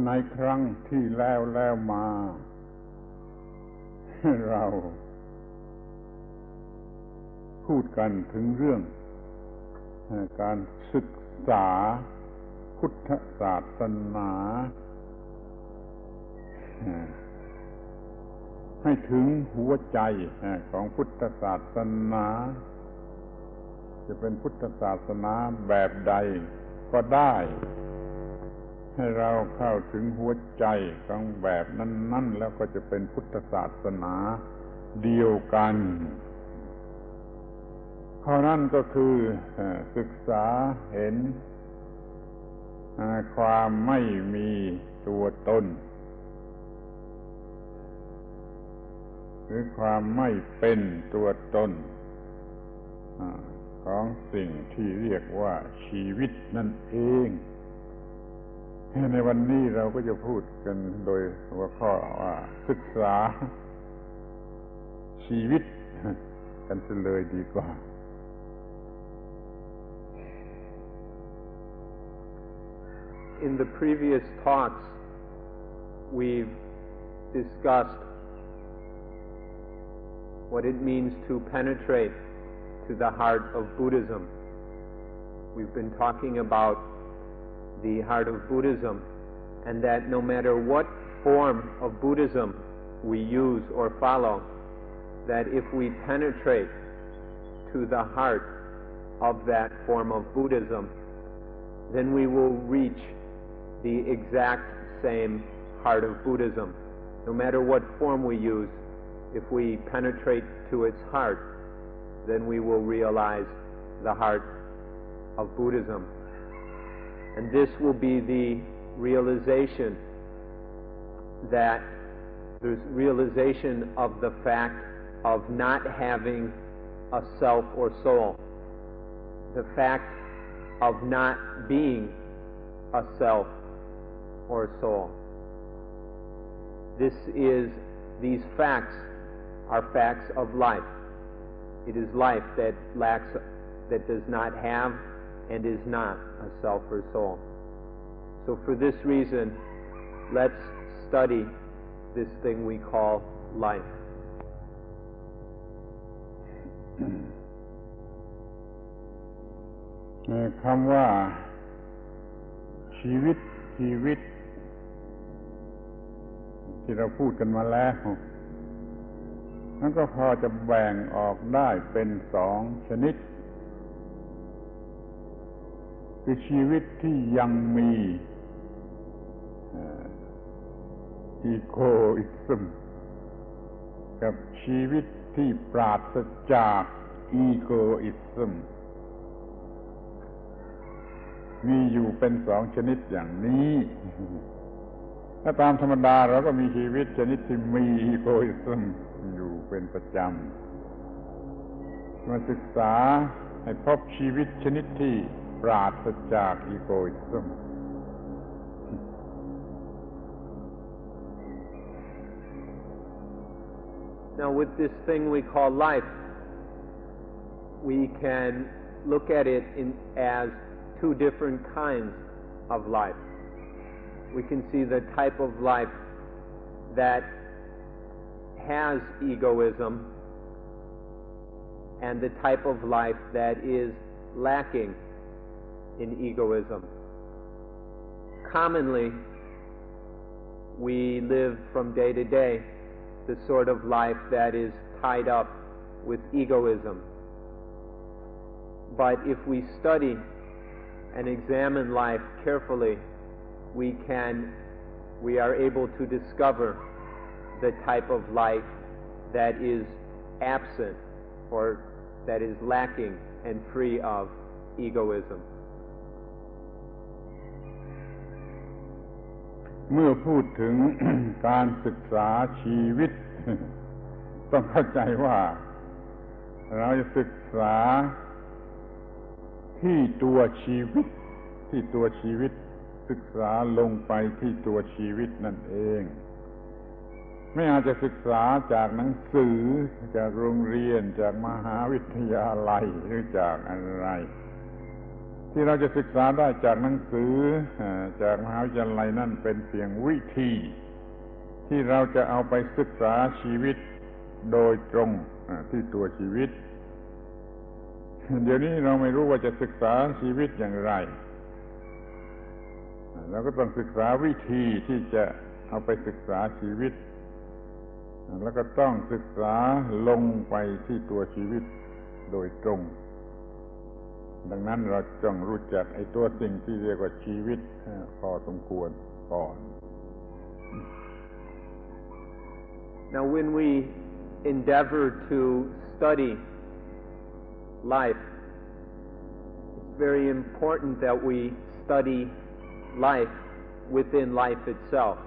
ในครั้งที่แล้วมาเราพูดกันถึงเรื่องการศึกษาพุทธศาสนาให้ถึงหัวใจของพุทธศาสนาจะเป็นพุทธศาสนาแบบใดก็ได้ให้เราเข้าถึงหัวใจของแบบนั้นๆแล้วก็จะเป็นพุทธศาสนาเดียวกันข้อนั้นก็คือศึกษาเห็นความไม่มีตัวตนหรือความไม่เป็นตัวตนของสิ่งที่เรียกว่าชีวิตนั่นเองในวันนี้เราก็จะพูดกันโดยหัวข้อว่าศึกษาชีวิตกันเลยดีกว่า In the previous talks, we've discussed what it means to penetrate to the heart of Buddhism. We've been talking about the heart of Buddhism, and that no matter what form of Buddhism we use or follow, that if we penetrate to the heart of that form of Buddhism, then we will reach the exact same heart of Buddhism. No matter what form we use, if we penetrate to its heart, then we will realize the heart of Buddhism. And this will be the realization that there's realization of the fact of not having a self or soul, the fact of not being a self or soul. These facts are facts of life. It is life that does not have and is not a self or soul. So for this reason, let's study this thing we call life. คำว่าชีวิตที่เราพูดกันมาแล้วนั่นก็พอจะแบ่งออกได้เป็นสองชนิดคือชีวิตที่ยังมีอีโกอิซึมกับชีวิตที่ปราศจากอีโกอิซึมมีอยู่เป็นสองชนิดอย่างนี้ถ้าตามธรรมดาเราก็มีชีวิตชนิดที่มีอีโกอิซึมอยู่เป็นประจำมาศึกษาให้พบชีวิตชนิดที่ปราศจากอีโกอิซึม Now with this thing we call life, we can look at it as two different kinds of life. We can see the type of life that has egoism and the type of life that is lacking in egoism. Commonly, we live from day to day the sort of life that is tied up with egoism. But if we study and examine life carefully, we are able to discover the type of life that is absent or that is lacking and free of egoism. เมื่อพูดถึง การศึกษาชีวิต ต้องเข้าใจว่าเราจะศึกษาที่ตัวชีวิตศึกษาลงไปที่ตัวชีวิตนั่นเองไม่อาจจะศึกษาจากหนังสือจากโรงเรียนจากมหาวิทยาลัยหรือจากอะไรท ที่เราจะศึกษาได้จากหนังสือจากมหาวิทยาลัยนั่นเป็นเพียงวิธีที่เราจะเอาไปศึกษาชีวิตโดยตรงที่ตัวชีวิตเดี๋ยวนี้เราไม่รู้ว่าจะศึกษาชีวิตอย่างไรเราก็ต้องศึกษาวิธีที่จะเอาไปศึกษาชีวิตแล้วก็ต้องศึกษาลงไปที่ตัวชีวิตโดยตรงดังนั้นเราต้องรู้จักไอ้ตัวสิ่งที่เรียกว่าชีวิตพอสมควรก่อน Now when we endeavor to study life, it's very important that we study life within life itself.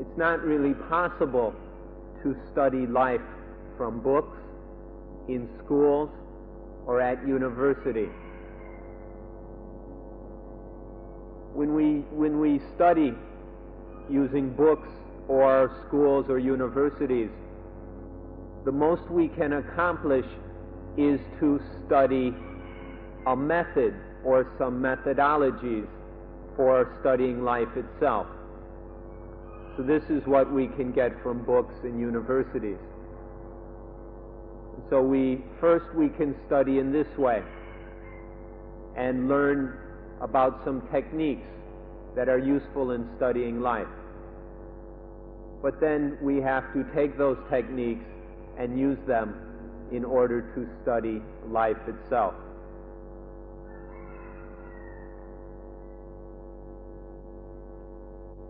It's not really possible to study life from books, in schools, or at university. When we study using books or schools or universities, the most we can accomplish is to study a method or some methodologies for studying life itself. So this is what we can get from books and universities. So we can study in this way and learn about some techniques that are useful in studying life. But then we have to take those techniques and use them in order to study life itself.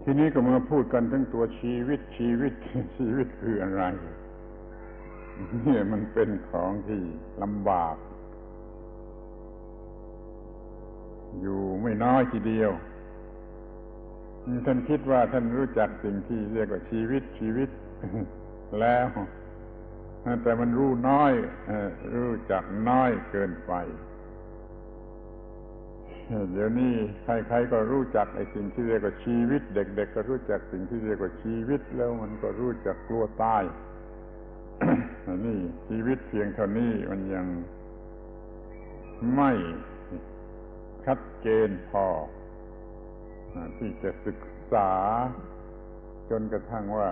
ทีนี้ก็มาพูดกันถึงตัวชีวิตชีวิตคืออะไรเนี่ยมันเป็นของที่ลำบากอยู่ไม่น้อยทีเดียวท่านคิดว่าท่านรู้จักสิ่งที่เรียกว่าชีวิตแล้วแต่มันรู้รู้จักน้อยเกินไปเดี๋ยวนี้ใครๆก็รู้จักไอ้สิ่งที่เรียกว่าชีวิตเด็กๆก็รู้จักสิ่งที่เรียกว่าชีวิตแล้วมันก็รู้จักกลัวตาย นี่ชีวิตเพียงเท่านี้มันยังไม่ชัดเจนพอที่จะศึกษาจนกระทั่งว่า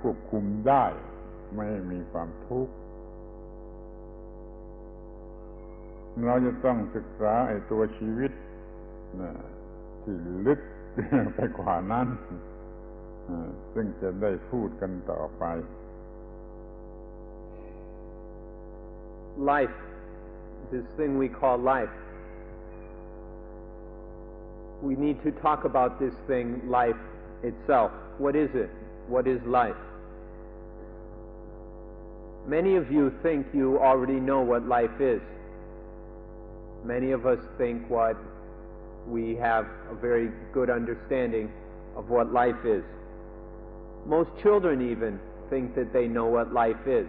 ควบคุมได้ไม่ให้มีความทุกข์เราจะต้องศึกษาไอ้ตัวชีวิตที่ลึกไปกว่านั้นซึ่งจะได้พูดกันต่อไป Life, this thing we call life. We need to talk about this thing, life itself. What is it? What is life? Many of you think you already know what life is. Many of us think we have a very good understanding of what life is. Most children even think that they know what life is.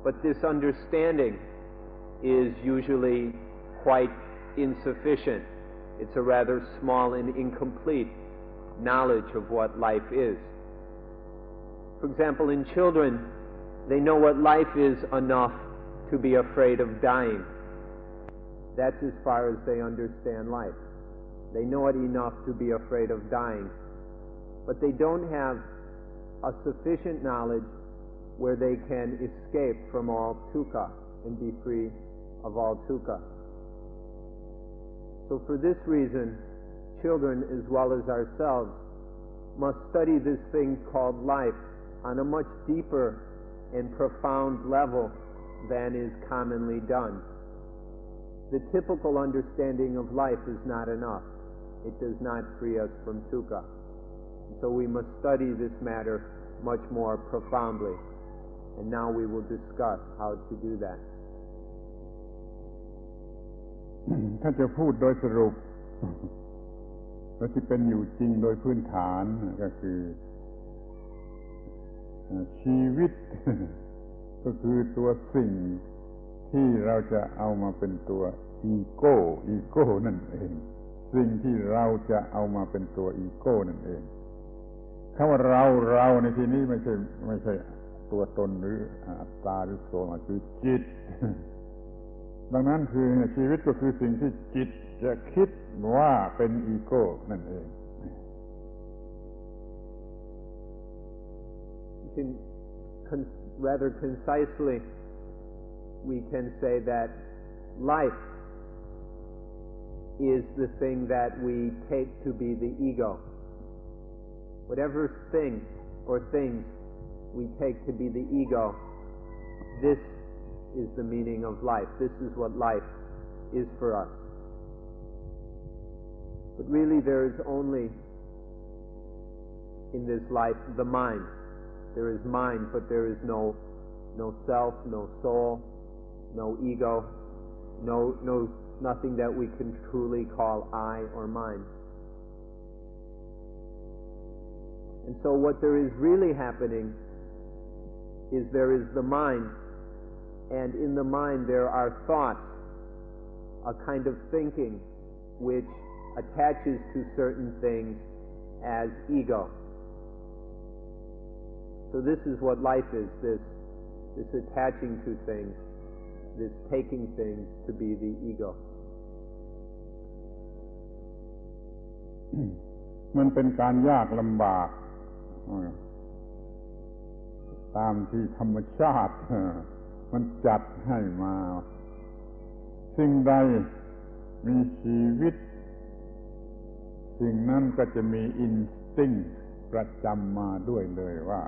But this understanding is usually quite insufficient. It's a rather small and incomplete knowledge of what life is. For example, in children, they know what life is enough to be afraid of dying. That's as far as they understand life. They know it enough to be afraid of dying. But they don't have a sufficient knowledge where they can escape from all dukkha and be free of all dukkha. So for this reason, children as well as ourselves must study this thing called life on a much deeper and profound level than is commonly done. The typical understanding of life is not enough. It does not free us from dukkha. So we must study this matter much more profoundly. And now we will discuss how to do that. ถ้าจะพูดโดยสรุปและที่เป็นอยู่จริงโดยพื้นฐานก็คือชีวิต ก็คือตัวสิ่งที่เราจะเอามาเป็นตัวอีโก้นั่นเองสิ่งที่เราจะเอามาเป็นตัวอีโก้นั่นเองคำว่าเราในที่นี้ไม่ใช่ตัวตนหรืออัตตาหรือโซมาคือจิต ดังนั้นคือชีวิตก็คือสิ่งที่จิตจะคิดว่าเป็นอีโก้นั่นเอง Rather concisely, we can say that life is the thing that we take to be the ego. Whatever thing or things we take to be the ego, this is the meaning of life. This is what life is for us. But really there is only in this life the mind. There is mind, but there is no self, no soul, no ego, nothing that we can truly call I or mine. And so what there is really happening is there is the mind, and in the mind there are thoughts, a kind of thinking which attaches to certain things as ego. So this is what life is, this attaching to things, this taking things to be the ego. มันเป็นการยากลำบากตามที่ธรรมชาติมันจัดให้มาสิ่งใดมีชีวิตสิ่งนั้นก็จะมีอินสติ้งประจำมาด้วยเลยว่า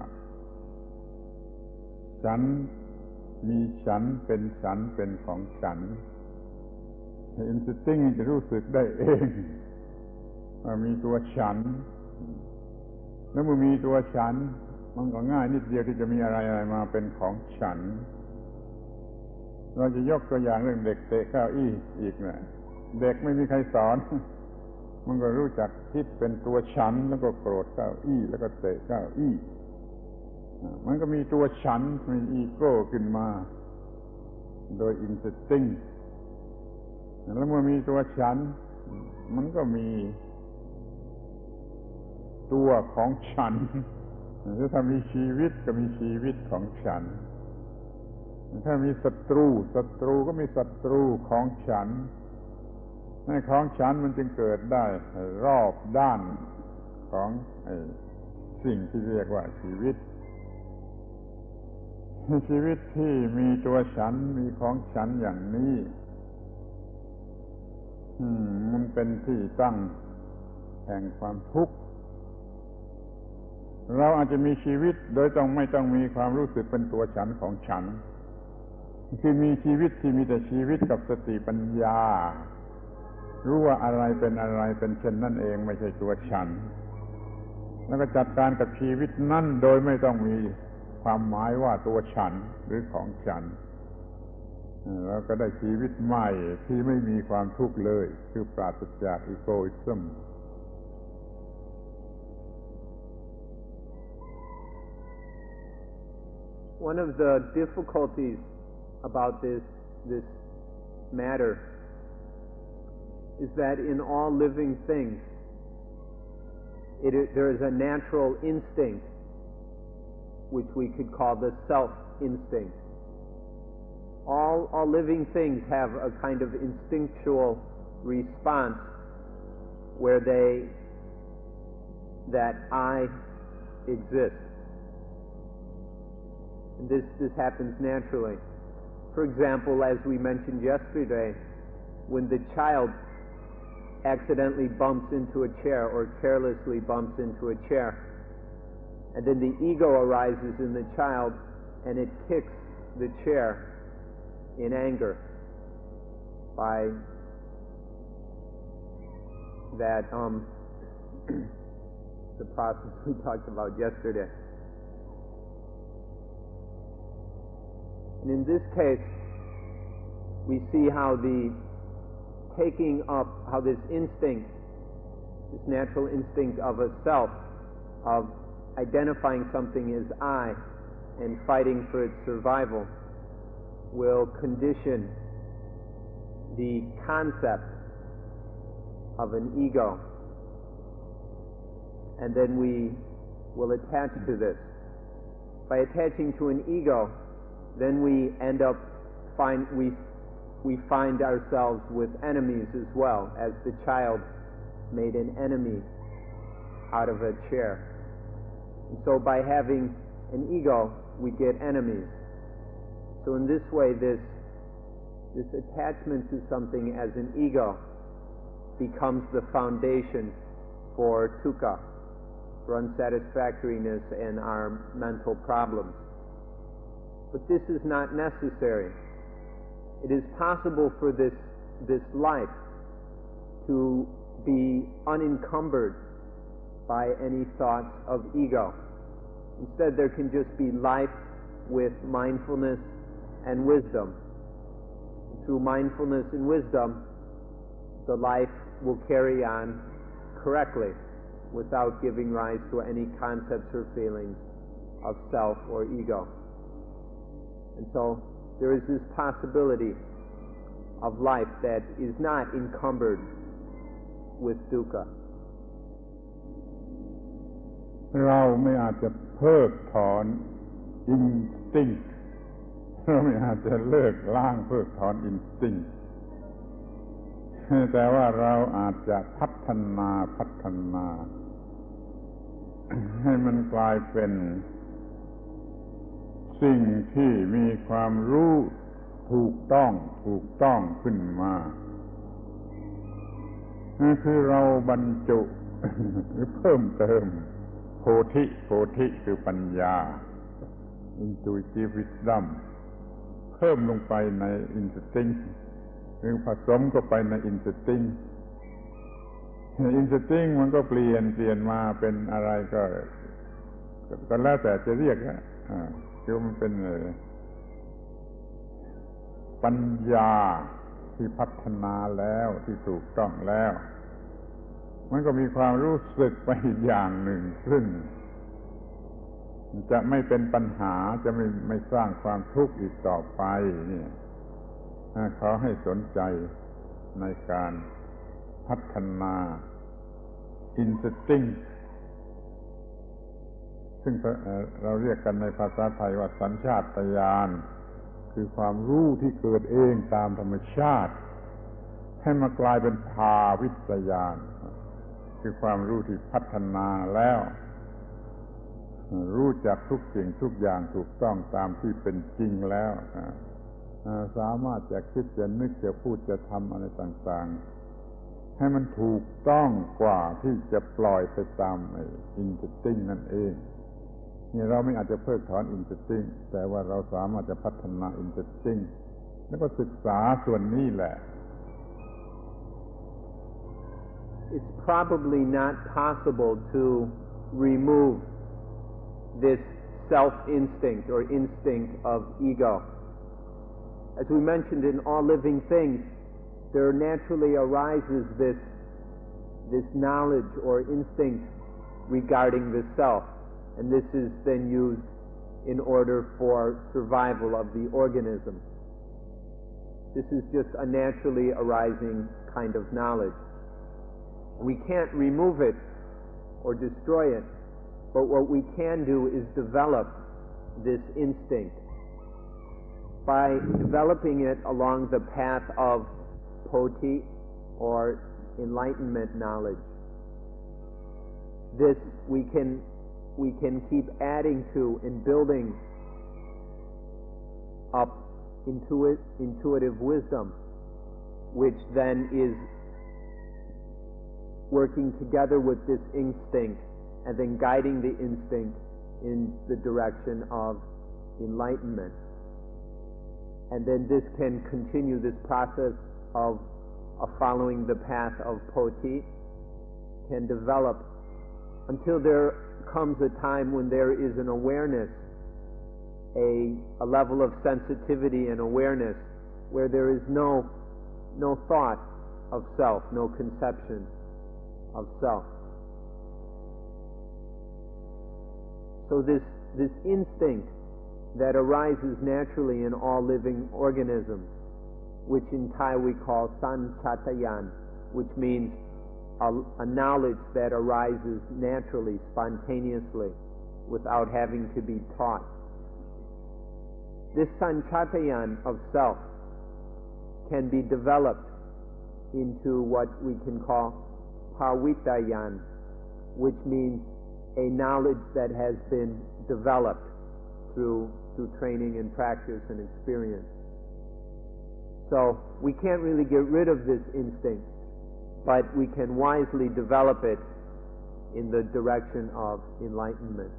ฉันมีฉันเป็นฉันเป็นของฉันอินสติ้งจะรู้สึกได้เองว่ามีตัวฉันแล้วเมื่อมีตัวฉันมันก็ง่ายนิดเดียวที่จะมีอะไรมาเป็นของฉันเราจะยกตัวอย่างเรื่องเด็กเตะเก้าอี้อีกนะเด็กไม่มีใครสอนมันก็รู้จักคิดเป็นตัวฉันแล้วก็โกรธเก้าอี้แล้วก็เตะเก้าอี้มันก็มีตัวฉันมีอีโก้ขึ้นมาโดยอินสติ้งแล้วเมื่อมีตัวฉันมันก็มีตัวของฉันถ้ามีชีวิตก็มีชีวิตของฉันถ้ามีศัตรูก็มีศัตรูของฉันในของฉันมันจึงเกิดได้รอบด้านของสิ่งที่เรียกว่าชีวิตชีวิตที่มีตัวฉันมีของฉันอย่างนี้มันเป็นที่ตั้งแห่งความทุกข์เราอาจจะมีชีวิตโดยไม่ต้องมีความรู้สึกเป็นตัวฉันของฉันคือมีชีวิตที่มีแต่ชีวิตกับสติปัญญารู้ว่าอะไรเป็นอะไรเป็นเช่นนั่นเองไม่ใช่ตัวฉันแล้วก็จัดการกับชีวิตนั่นโดยไม่ต้องมีความหมายว่าตัวฉันหรือของฉันแล้วก็ได้ชีวิตใหม่ที่ไม่มีความทุกข์เลยคือปราศจากอีโกอิซึมOne of the difficulties about this matter is that in all living things there is a natural instinct which we could call the self-instinct. All living things have a kind of instinctual response where that I exist. And this happens naturally. For example, as we mentioned yesterday, when the child accidentally bumps into a chair or carelessly bumps into a chair, and then the ego arises in the child and it kicks the chair in anger by that the process we talked about yesterday. And in this case, we see how the taking up, how this instinct, this natural instinct of a self, of identifying something as I and fighting for its survival, will condition the concept of an ego. And then we will attach to this. By attaching to an ego, then we end up we we find ourselves with enemies as well, as the child made an enemy out of a chair. And so by having an ego, we get enemies. So in this way, this attachment to something as an ego becomes the foundation for dukkha, for unsatisfactoriness and our mental problems. But this is not necessary. It is possible for this life to be unencumbered by any thoughts of ego. Instead, there can just be life with mindfulness and wisdom. Through mindfulness and wisdom, the life will carry on correctly without giving rise to any concepts or feelings of self or ego. And so there is this possibility of life that is not encumbered with dukkha. เราไม่อาจจะเพิกถอน instinct เราไม่อาจจะเลิกล้างเพิกถอน instinct แต่ว่าเราอาจจะพัฒนาให้มันกลายเป็นสิ่งที่มีความรู้ถูกต้องขึ้นมาคือเราบรรจุหรือเพิ่มเติมโพธิคือปัญญา intuitive wisdom เพิ่มลงไปใน instinct หรือผสมเข้าไปใน instinct มันก็เปลี่ยนมาเป็นอะไรก็แล้วแต่จะเรียกคือมันเป็นปัญญาที่พัฒนาแล้วที่ถูกต้องแล้วมันก็มีความรู้สึกไปอีกอย่างหนึ่งซึ่งจะไม่เป็นปัญหาจะไม่สร้างความทุกข์อีกต่อไปนี่ขอให้สนใจในการพัฒนา instinct ซึ่งเราเรียกกันในภาษาไทยว่าสัญชาตญาณคือความรู้ที่เกิดเองตามธรรมชาติให้มากลายเป็นภาวิตญาณคือความรู้ที่พัฒนาแล้วรู้จักทุกสิ่งทุกอย่างถูกต้องตามที่เป็นจริงแล้วสามารถจะคิดจะนึกจะพูดจะทำอะไรต่างๆให้มันถูกต้องกว่าที่จะปล่อยไปตามอินสติ้งนั่นเองนี่เราไม่อาจจะเพิกถอนอินสติ้งแต่ว่าเราสามารถจะพัฒนาอินสติ้งแล้วก็ศึกษาส่วนนี้แหละ It's probably not possible to remove this self-instinct or instinct of ego. As we mentioned, in all living things, there naturally arises this knowledge or instinct regarding the self, and this is then used in order for survival of the organism. This is just a naturally arising kind of knowledge. We can't remove it or destroy it, but what we can do is develop this instinct by developing it along the path of poti or enlightenment knowledge. This we can keep adding to and building up intuitive wisdom, which then is working together with this instinct and then guiding the instinct in the direction of enlightenment. And then this can continue this process of following the path of poti, can develop until there comes a time when there is an awareness, a level of sensitivity and awareness where there is no thought of self, no conception of self. So this instinct that arises naturally in all living organisms, which in Thai we call sanchatayan, which means a knowledge that arises naturally, spontaneously, without having to be taught. This sanchatayan of self can be developed into what we can call pavitayan, which means a knowledge that has been developed through training and practice and experience. So we can't really get rid of this instinct, but we can wisely develop it in the direction of enlightenment.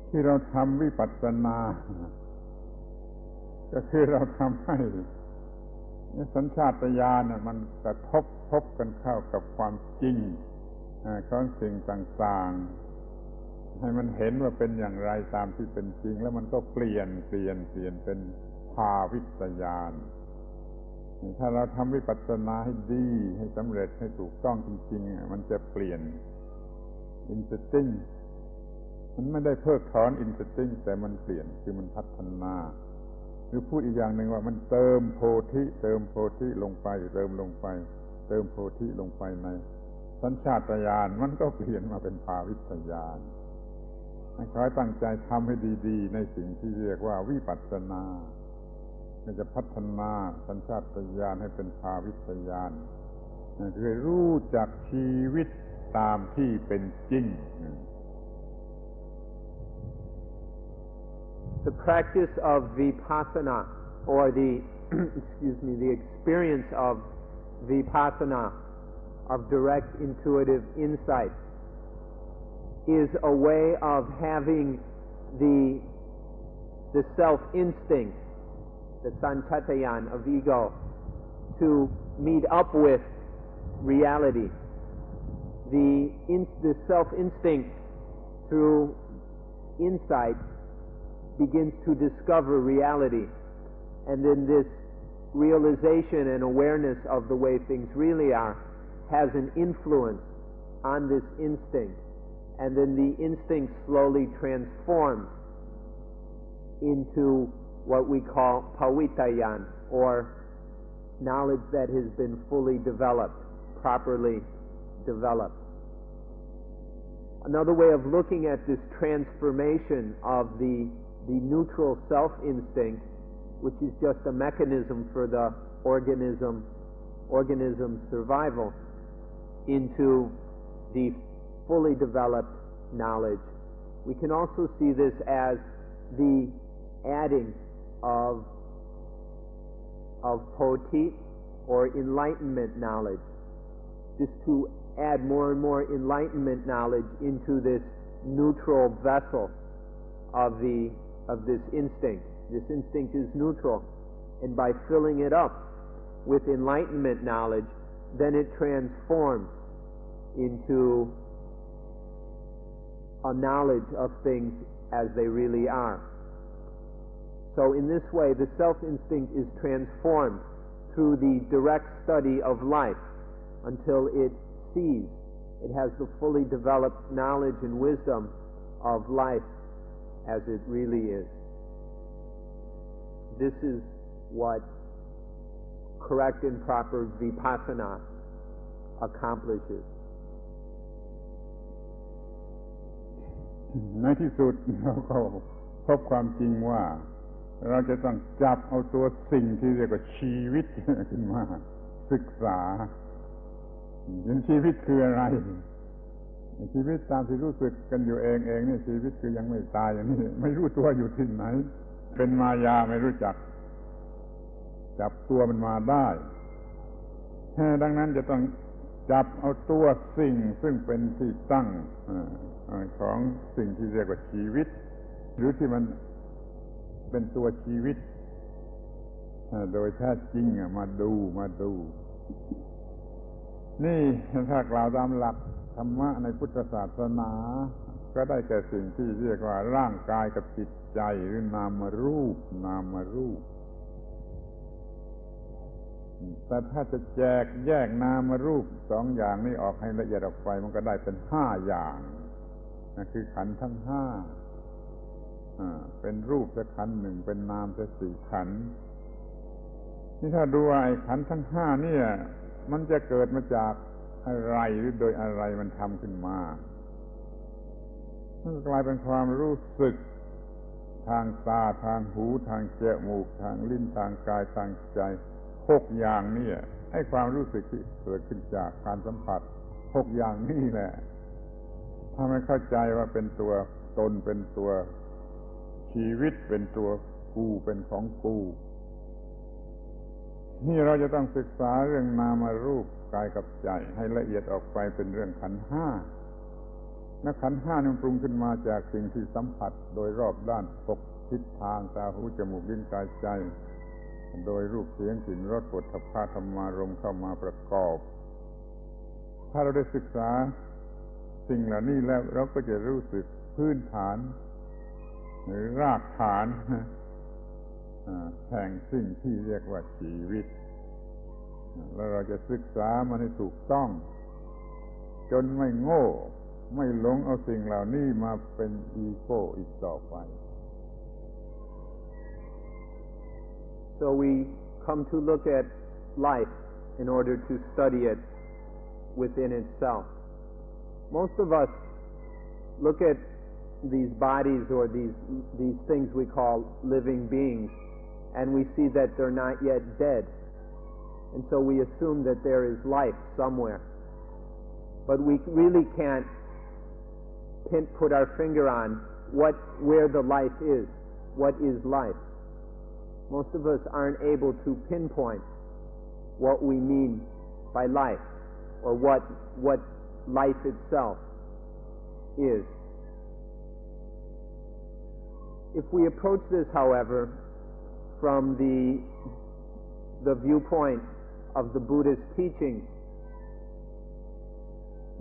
ที่เราทำวิปัสสนาก็คือเราทำให้สัญชาตญาณมันกระทบกันเข้ากับความจริงของสิ่งต่างๆให้มันเห็นว่าเป็นอย่างไรตามที่เป็นจริงแล้วมันก็เปลี่ยนเป็นภาวิตญาณถ้าเราทำวิปัสสนาให้ดีให้สำเร็จให้ถูกต้องจริงๆมันจะเปลี่ยน instinct มันไม่ได้เพิกถอน instinct แต่มันเปลี่ยนคือมันพัฒนาหรือพูดอีกอย่างหนึ่งว่ามันเติมโพธิลงไปเติมโพธิลงไปในสัญชาตญาณมันก็เปลี่ยนมาเป็นภาวิตญาณให้ขอให้ตั้งใจทำให้ดีๆในสิ่งที่เรียกว่าวิปัสสนามันจะพัฒนาสัญชาตญาณให้เป็นภาวิตญาณคือรู้จักชีวิตตามที่เป็นจริงThe practice of vipassana, or the experience of vipassana, of direct intuitive insight, is a way of having the self-instinct, the sanchatayan of ego, to meet up with reality. The self-instinct through insight begins to discover reality, and then this realization and awareness of the way things really are has an influence on this instinct, and then the instinct slowly transforms into what we call pavitayan, or knowledge that has been fully developed, properly developed. Another way of looking at this transformation of the neutral self-instinct, which is just a mechanism for the organism's survival, into the fully developed knowledge. We can also see this as the adding of poti, or enlightenment knowledge, just to add more and more enlightenment knowledge into this neutral vessel of this instinct. This instinct is neutral, and by filling it up with enlightenment knowledge, then it transforms into a knowledge of things as they really are. So in this way, the self-instinct is transformed through the direct study of life until it sees, it has the fully developed knowledge and wisdom of life as it really is. This is what correct and proper vipassana accomplishes. ในที่สุดเราก็พบความจริงว่าเราจะต้องจับเอาตัวสิ่งที่เรียกว่าชีวิตขึ้นมาศึกษาชีวิตคืออะไรชีวิตตามที่รู้สึกกันอยู่เองนี่ชีวิตคือยังไม่ตายอย่างนี้ไม่รู้ตัวอยู่ที่ไหนเป็นมายาไม่รู้จักจับตัวมันมาได้ดังนั้นจะต้องจับเอาตัวสิ่งซึ่งเป็นที่ตั้งของสิ่งที่เรียกว่าชีวิตหรือที่มันเป็นตัวชีวิตโดยแท้จริงมาดูนี่ถ้ากล่าวตามหลักธรรมะในพุทธศาสนาก็ได้แก่สิ่งที่เรียกว่าร่างกายกับจิตใจหรือนามรูปแต่ถ้าจะแยกนามรูปสองอย่างนี้ออกให้ละเอียดออกไปมันก็ได้เป็น5อย่างคือขันธ์ทั้ง5เป็นรูปสักขันธ์หนึ่งเป็นนามสัก4ขันธ์นี่ถ้าดูว่าไอ้ขันธ์ทั้ง5เนี่ยมันจะเกิดมาจากอะไรหรือโดยอะไรมันทำขึ้นมามันกลายเป็นความรู้สึกท ทางตาทางหูทางจมูกทางลิ้นทางกายทางใจ6อย่างนี่ให้ความรู้สึกที่เกิดขึ้นจากการสัมผัส6อย่างนี่แหละถ้าไม่เข้าใจว่าเป็นตัวตนเป็นตัวชีวิตเป็นตัวกูเป็นของกูนี่เราจะต้องศึกษาเรื่องนามรูปกายกับใจให้ละเอียดออกไปเป็นเรื่องขันธ์ห้าและขันธ์ห้านั้นปรุงขึ้นมาจากสิ่งที่สัมผัสโดยรอบด้าน6ทิศทางตาหูจมูกลิ้นกายใจโดยรูปเสียงกลิ่นรสโผฏฐัพพะธรรมารมณ์เข้ามาประกอบถ้าเราได้ศึกษาสิ่งเหล่านี้แล้วเราก็จะรู้สึกพื้นฐานหรือรากฐานแห่งสิ่งที่เรียกว่าชีวิตแล้วเราจะศึกษามันให้ถูกต้องจนไม่โง่ไม่หลงเอาสิ่งเหล่านี้มาเป็นอีโก้อีกต่อไป So we come to look at life in order to study it within itself. Most of us look at these bodies or these things we call living beings, and we see that they're not yet dead, and so we assume that there is life somewhere, but we really can't put our finger on where the life is. What is life? Most of us aren't able to pinpoint what we mean by life or what life itself is. If we approach this, however, from the viewpoint of the Buddhist teaching,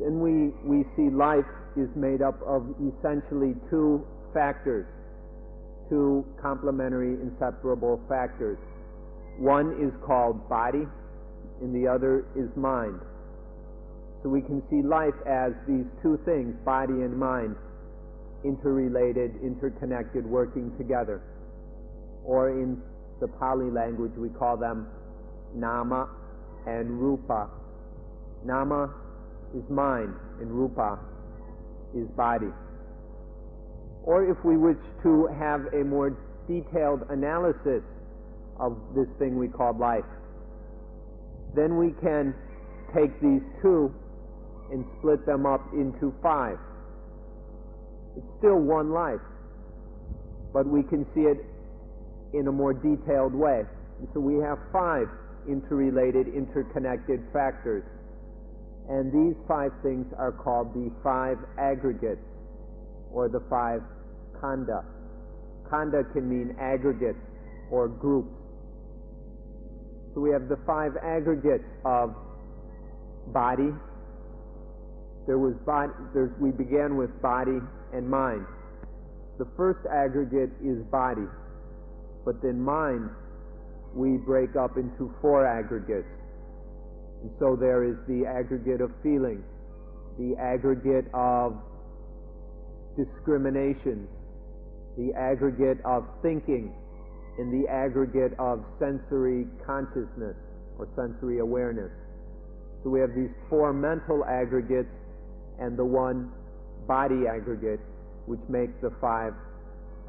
then we see life is made up of essentially two factors, two complementary inseparable factors. One is called body, and the other is mind. So we can see life as these two things, body and mind, interrelated, interconnected, working together. Or in the Pali language we call them nama and rupa. Nama is mind and rupa is body. Or if we wish to have a more detailed analysis of this thing we call life, then we can take these two and split them up into 5. It's still one life, but we can see it in a more detailed way. And so we have 5 interrelated, interconnected factors. And these 5 things are called the 5 aggregates, or the 5 khanda. Khanda can mean aggregates or groups. So we have the 5 aggregates of body. We began with body and mind. The first aggregate is body, but then mind we break up into 4 aggregates. And so there is the aggregate of feeling, the aggregate of discrimination, the aggregate of thinking, and the aggregate of sensory consciousness or sensory awareness. So we have these 4 mental aggregates and the 1 body aggregate, which make the 5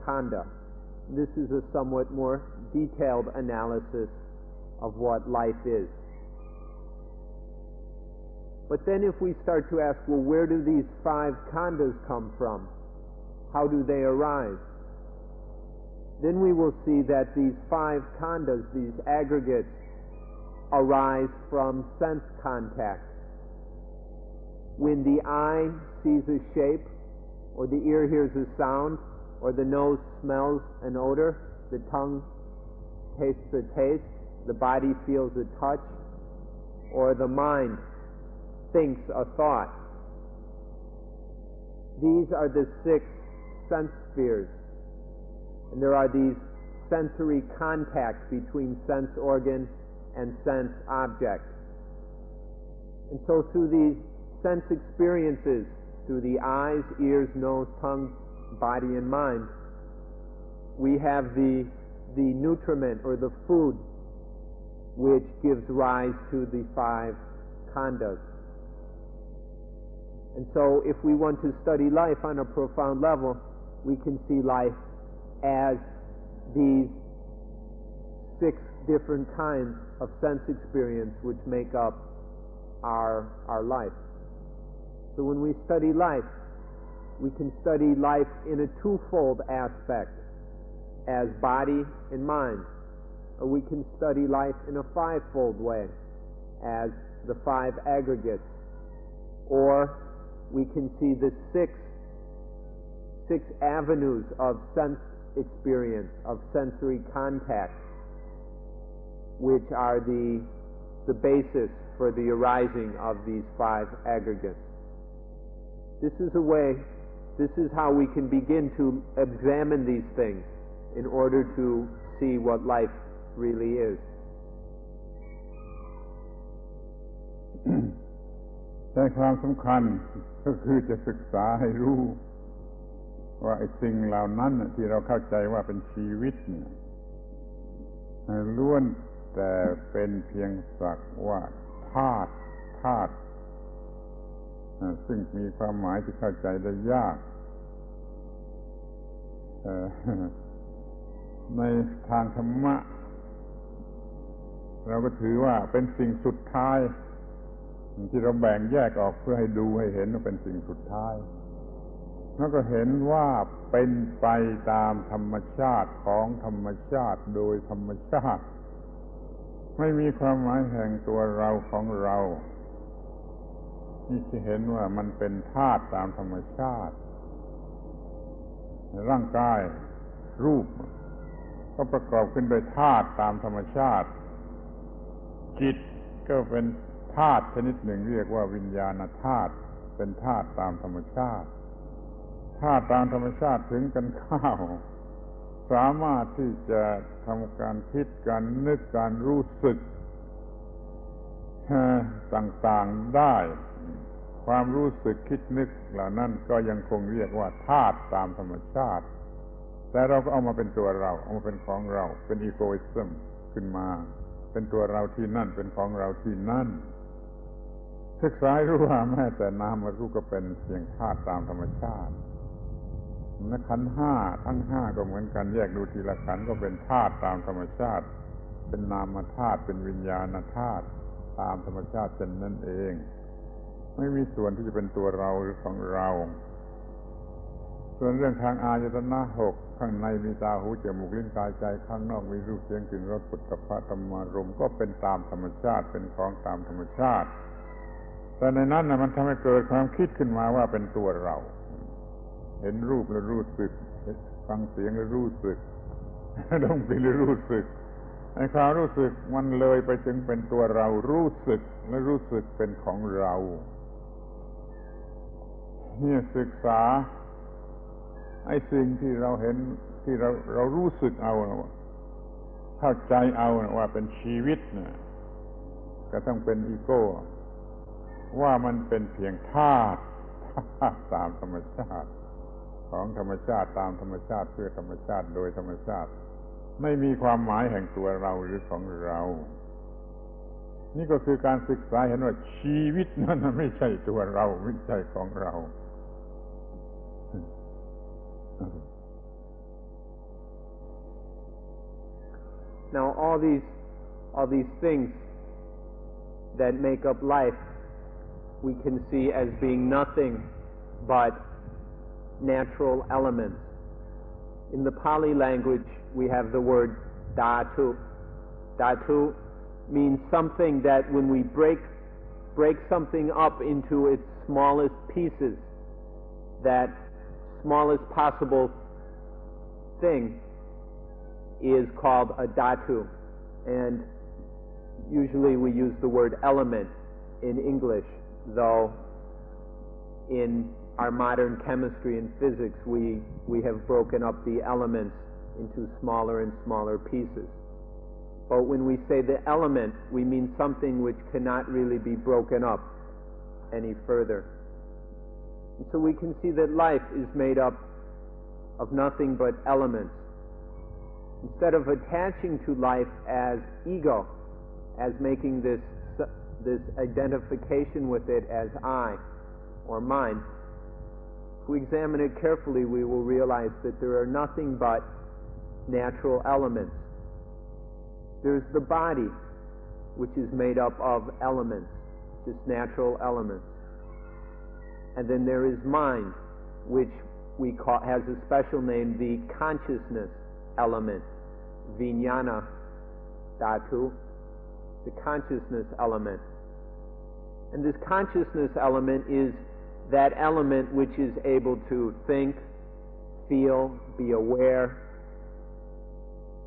khanda. This is a somewhat more detailed analysis of what life is. But then if we start to ask, well, where do these 5 khandas come from? How do they arise? Then we will see that these 5 khandas, these aggregates, arise from sense contact. When the eye sees a shape, or the ear hears a sound, or the nose smells an odor, the tongue tastes a taste, the body feels a touch, or the mind thinks a thought. These are the 6 sense spheres. And there are these sensory contacts between sense organ and sense object. And so through these sense experiences, through the eyes, ears, nose, tongue, body, and mind, we have the nutriment or the food which gives rise to the 5 khandas. And so if we want to study life on a profound level, we can see life as these 6 different kinds of sense experience which make up our life. So when we study life, we can study life in a twofold aspect, as body and mind, or we can study life in a 5-fold way, as the 5 aggregates, or we can see the 6 avenues of sense experience, of sensory contact, which are the basis for the arising of these 5 aggregates. This is how we can begin to examine these things in order to see what life really is. ใจความสำคัญก็คือจะศึกษาให้รู้ว่าไอ้สิ่งเหล่านั้นที่เราเข้าใจว่าเป็นชีวิตเนี่ยล้วนแต่เป็นเพียงสักว่าธาตุซึ่งมีความหมายที่เข้าใจได้ยากในทางธรรมะเราก็ถือว่าเป็นสิ่งสุดท้ายที่เราแบ่งแยกออกเพื่อให้ดูให้เห็นว่าเป็นสิ่งสุดท้ายแล้วก็เห็นว่าเป็นไปตามธรรมชาติของธรรมชาติโดยธรรมชาติไม่มีความหมายแห่งตัวเราของเรานี่จะเห็นว่ามันเป็นธาตุตามธรรมชาติร่างกายรูปก็ประกอบขึ้นโดยธาตุตามธรรมชาติจิตก็เป็นธาตุชนิดหนึ่งเรียกว่าวิญญาณธาตุเป็นธาตุตามธรรมชาติธาตุตามธรรมชาติถึงกันข้าวสามารถที่จะทำการคิดการนึกการรู้สึกต่างๆได้ความรู้สึกคิดนึกเหล่านั้นก็ยังคงเรียกว่าธาตุตามธรรมชาติแต่เราก็เอามาเป็นตัวเราเอามาเป็นของเราเป็นอีโกอิซึมขึ้นมาเป็นตัวเราที่นั่นเป็นของเราที่นั่นศึกษาให้รู้ว่าแม้แต่นามรูปก็เป็นเพียงธาตุตามธรรมชาติขันธ์5ทั้ง5ก็เหมือนกันแยกดูทีละขันธ์ก็เป็นธาตุตามธรรมชาติเป็นนามธาตุเป็นวิญญาณธาตุตามธรรมชาติเช่นนั้นเองไม่มีส่วนที่จะเป็นตัวเราหรือของเราส่วนเรื่องทางอายตนะ6ข้างในมีตาหูจมูกลิ้นกายใจข้างนอกมีรูปเสียงกลิ่นรสโผฏฐัพพะธรรมารมณ์ก็เป็นตามธรรมชาติเป็นของตามธรรมชาติแต่ในนั้นมันทำให้เกิดความคิดขึ้นมาว่าเป็นตัวเราเห็นรูปแล้วรู้สึกฟังเสียงแล้วรู้สึกดมกลิ่นแล้วรู้สึกไอ้ความรู้สึกมันเลยไปถึงเป็นตัวเรารู้สึกและรู้สึกเป็นของเราเนี่ยศึกษาไอ้สิ่งที่เราเห็นที่เรารู้สึกเอาเข้าใจเอาว่าเป็นชีวิตเนี่ยก็ต้องเป็นอีโก้ว่ามันเป็นเพียงธาตุตามธรรมชาติของธรรมชาติตามธรรมชาติเพื่อธรรมชาติโดยธรรมชาติไม่มีความหมายแห่งตัวเราหรือของเรานี่ก็คือการศึกษาเห็นว่าชีวิตนั้นไม่ใช่ตัวเราไม่ใช่ของเรา Now all these things that make up life we can see as being nothing but natural elements. In the Pali language we have the word dhatu. Dhatu means something that when we break something up into its smallest pieces, that smallest possible thing is called a dhatu. And usually we use the word element in English, though in our modern chemistry and physics we have broken up the elements into smaller and smaller pieces. But when we say the element, we mean something which cannot really be broken up any further. And so we can see that life is made up of nothing but elements. Instead of attaching to life as ego, as making this identification with it as I or mine, if we examine it carefully, we will realize that there are nothing but natural elements. There's the body, which is made up of elements, just natural elements. And then there is mind, which we call, has a special name, the consciousness element, vijnana dhatu, the consciousness element. And this consciousness element is that element which is able to think, feel, be aware,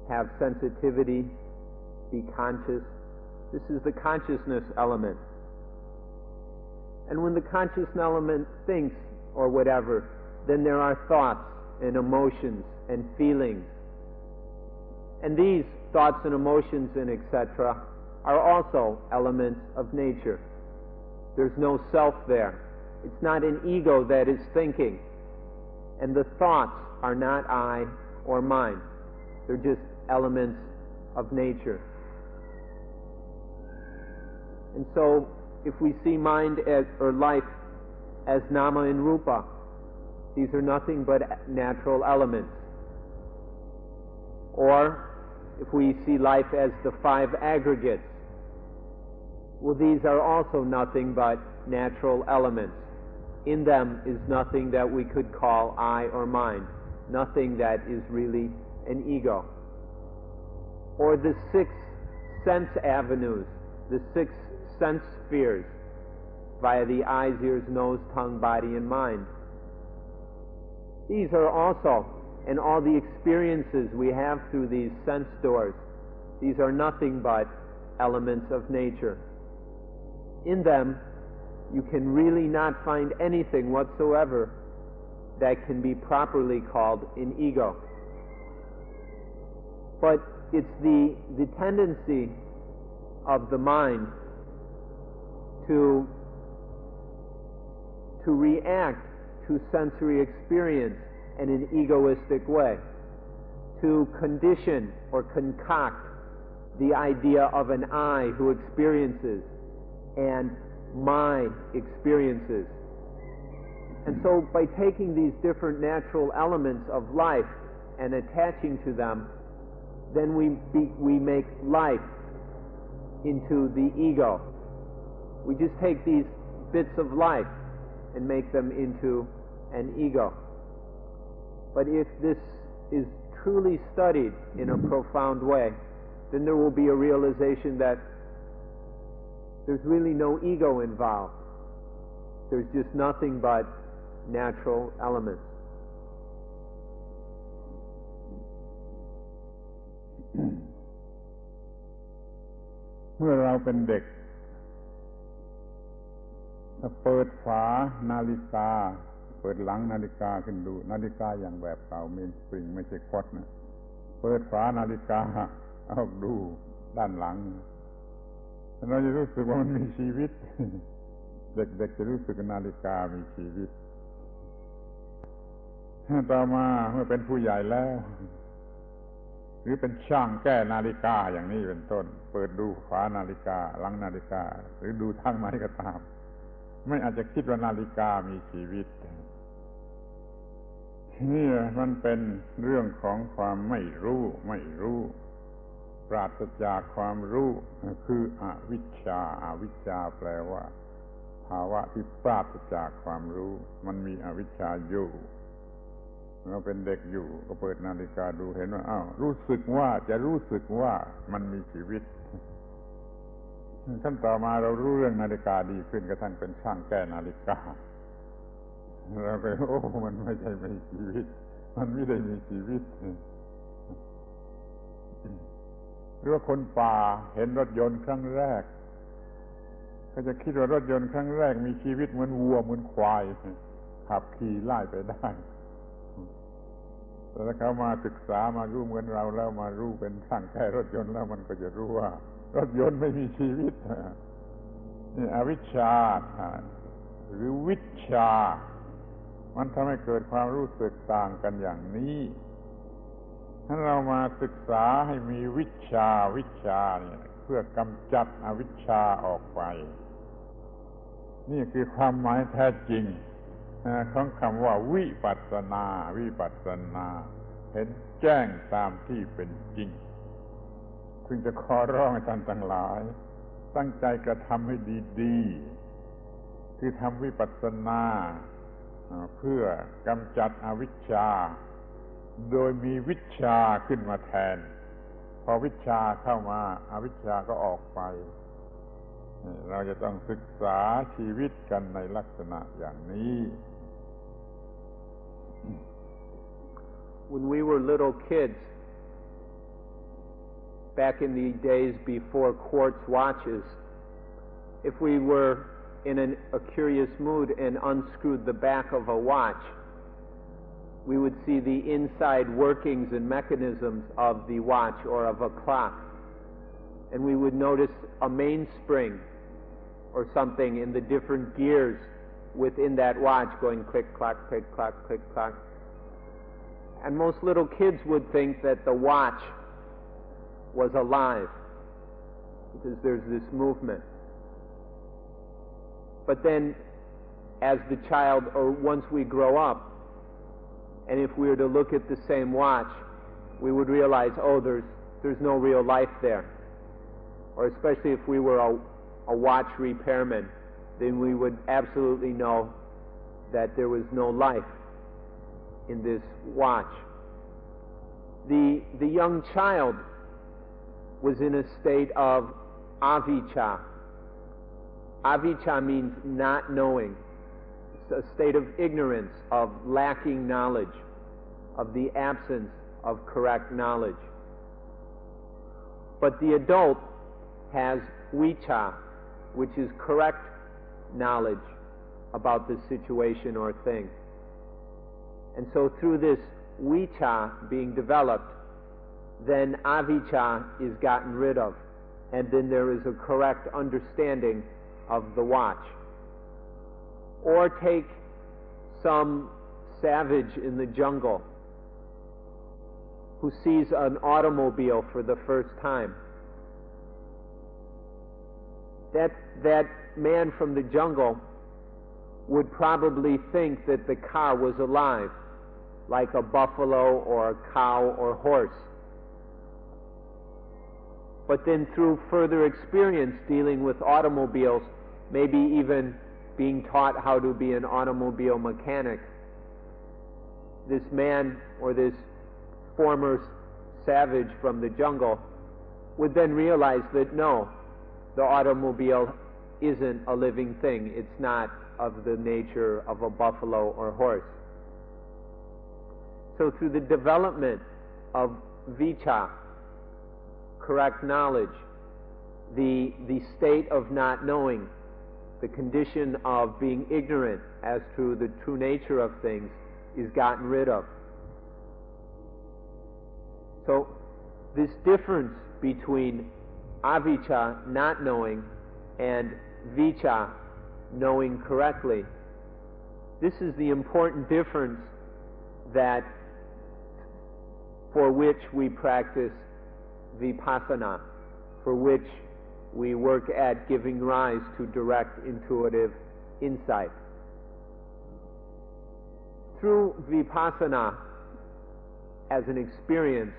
have sensitivity, be conscious. This is the consciousness element. And when the conscious element thinks or whatever, then there are thoughts and emotions and feelings. And these thoughts and emotions and etc. are also elements of nature. There's no self there. It's not an ego that is thinking. And the thoughts are not I or mine. They're just elements of nature. And so, if we see mind as, or life as nama and rupa, these are nothing but natural elements. Or, if we see life as the five aggregates, well, these are also nothing but natural elements. In them is nothing that we could call I or mine, nothing that is really an ego. Or the 6 sense avenues, the 6 sense spheres, via the eyes, ears, nose, tongue, body, and mind. These are also, and all the experiences we have through these sense doors, these are nothing but elements of nature. In them, you can really not find anything whatsoever that can be properly called an ego. But it's the tendency of the mind to react to sensory experience in an egoistic way, to condition or concoct the idea of an I who experiences and my experiences. And so by taking these different natural elements of life and attaching to them, then we make life into the ego. We just take these bits of life and make them into an ego. But if this is truly studied in a profound way, then there will be a realization that there's really no ego involved. There's just nothing but natural elements. เมื่อเราเป็นเด็กถ้าเปิดฝานาฬิกาเปิดหลังนาฬิกาขึ้นดูนาฬิกาอย่างแบบเก่าเมนสปริงไม่ใช่คอร์ดนะเปิดฝานาฬิกาเอาดูด้านหลังเราจะรู้สึกว่ามันมีชีวิต เด็กๆจะรู้สึกว่านาฬิกามีชีวิตต่อมาเมื่อเป็นผู้ใหญ่แล้วหรือเป็นช่างแก้นาฬิกาอย่างนี้เป็นต้นเปิดดูฝานาฬิกาหลังนาฬิกาหรือดูทางไหนก็ตามไม่อาจจะคิดว่านาฬิกามีชีวิตนี่มันเป็นเรื่องของความไม่รู้ปราศจากความรู้คืออวิชชาแปลว่าภาวะที่ปราศจากความรู้มันมีอวิชชาอยู่เราเป็นเด็กอยู่ก็เปิดนาฬิกาดูเห็นว่ารู้สึกว่ามันมีชีวิตขั้นต่อมาเรารู้เรื่องนาฬิกาดีขึ้นกระทั่งเป็นช่างแก้นาฬิกาเราก็มันไม่ใช่มีชีวิตมันไม่ได้มีชีวิตหรือว่าคนป่าเห็นรถยนต์ครั้งแรกก็จะคิดว่ารถยนต์ครั้งแรกมีชีวิตเหมือนวัวเหมือนควายขับขี่ไล่ไปได้แต่ถ้าเขามาศึกษามารู้เหมือนเราแล้วมารู้เป็นช่างแก้รถยนต์แล้วมันก็จะรู้ว่ารถยนต์ไม่มีชีวิตนี่อวิชชาหรือวิชชามันทำให้เกิดความรู้สึกต่างกันอย่างนี้ถ้าเรามาศึกษาให้มีวิชาเนี่ยเพื่อกำจัดอวิชชาออกไปนี่คือความหมายแท้จริงของคำว่าวิปัสสนา เห็นแจ้งตามที่เป็นจริงซึ่งจะขอร้องให้ท่านทั้งหลายตั้งใจกระทำให้ดีๆคือทำวิปัสสนาเพื่อกำจัดอวิชชาโดยมีวิชชาขึ้นมาแทนพอวิชชาเข้ามาอวิชชาก็ออกไปเราจะต้องศึกษาชีวิตกันในลักษณะอย่างนี้ When we were little kids, back in the days before quartz watches, if we were in a curious mood and unscrewed the back of a watch, we would see the inside workings and mechanisms of the watch or of a clock, and we would notice a mainspring or something in the different gears within that watch going click, clack, click, clack, click, clack. And most little kids would think that the watch was alive because there's this movement. But then as the child, or once we grow up, and if we were to look at the same watch, we would realize, oh, there's no real life there. Or especially if we were a watch repairman, then we would absolutely know that there was no life in this watch. The young child was in a state of avijja. Avijja means not knowing. It's a state of ignorance, of lacking knowledge, of the absence of correct knowledge. But the adult has vicca, which is correct knowledge about the situation or thing. And so through this vicca being developed, then avijja is gotten rid of, and then there is a correct understanding of the watch. Or take some savage in the jungle who sees an automobile for the first time. That man from the jungle would probably think that the car was alive, like a buffalo or a cow or horse. But then through further experience dealing with automobiles, maybe even being taught how to be an automobile mechanic, this man or this former savage from the jungle would then realize that no, the automobile isn't a living thing. It's not of the nature of a buffalo or horse. So through the development of vicca, correct knowledge, the state of not knowing, the condition of being ignorant as to the true nature of things is gotten rid of. So this difference between avijja, not knowing, and vicca, knowing correctly, this is the important difference that for which we practice vipassana, for which we work at giving rise to direct intuitive insight. Through vipassana as an experience,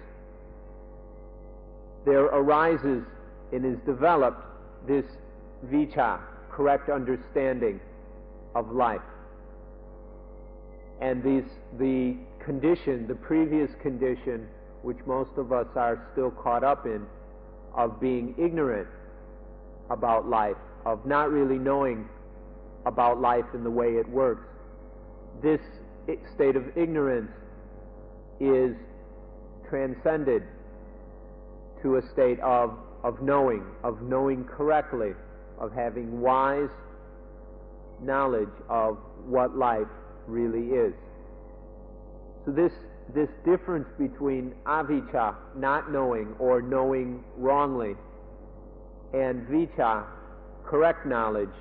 there arises and is developed this vicca, correct understanding of life. And the condition, the previous condition, which most of us are still caught up in, of being ignorant about life, of not really knowing about life in the way it works, this state of ignorance is transcended to a state of knowing correctly, of having wise knowledge of what life really is. So this difference between avijja, not knowing or knowing wrongly, and vicca, correct knowledge,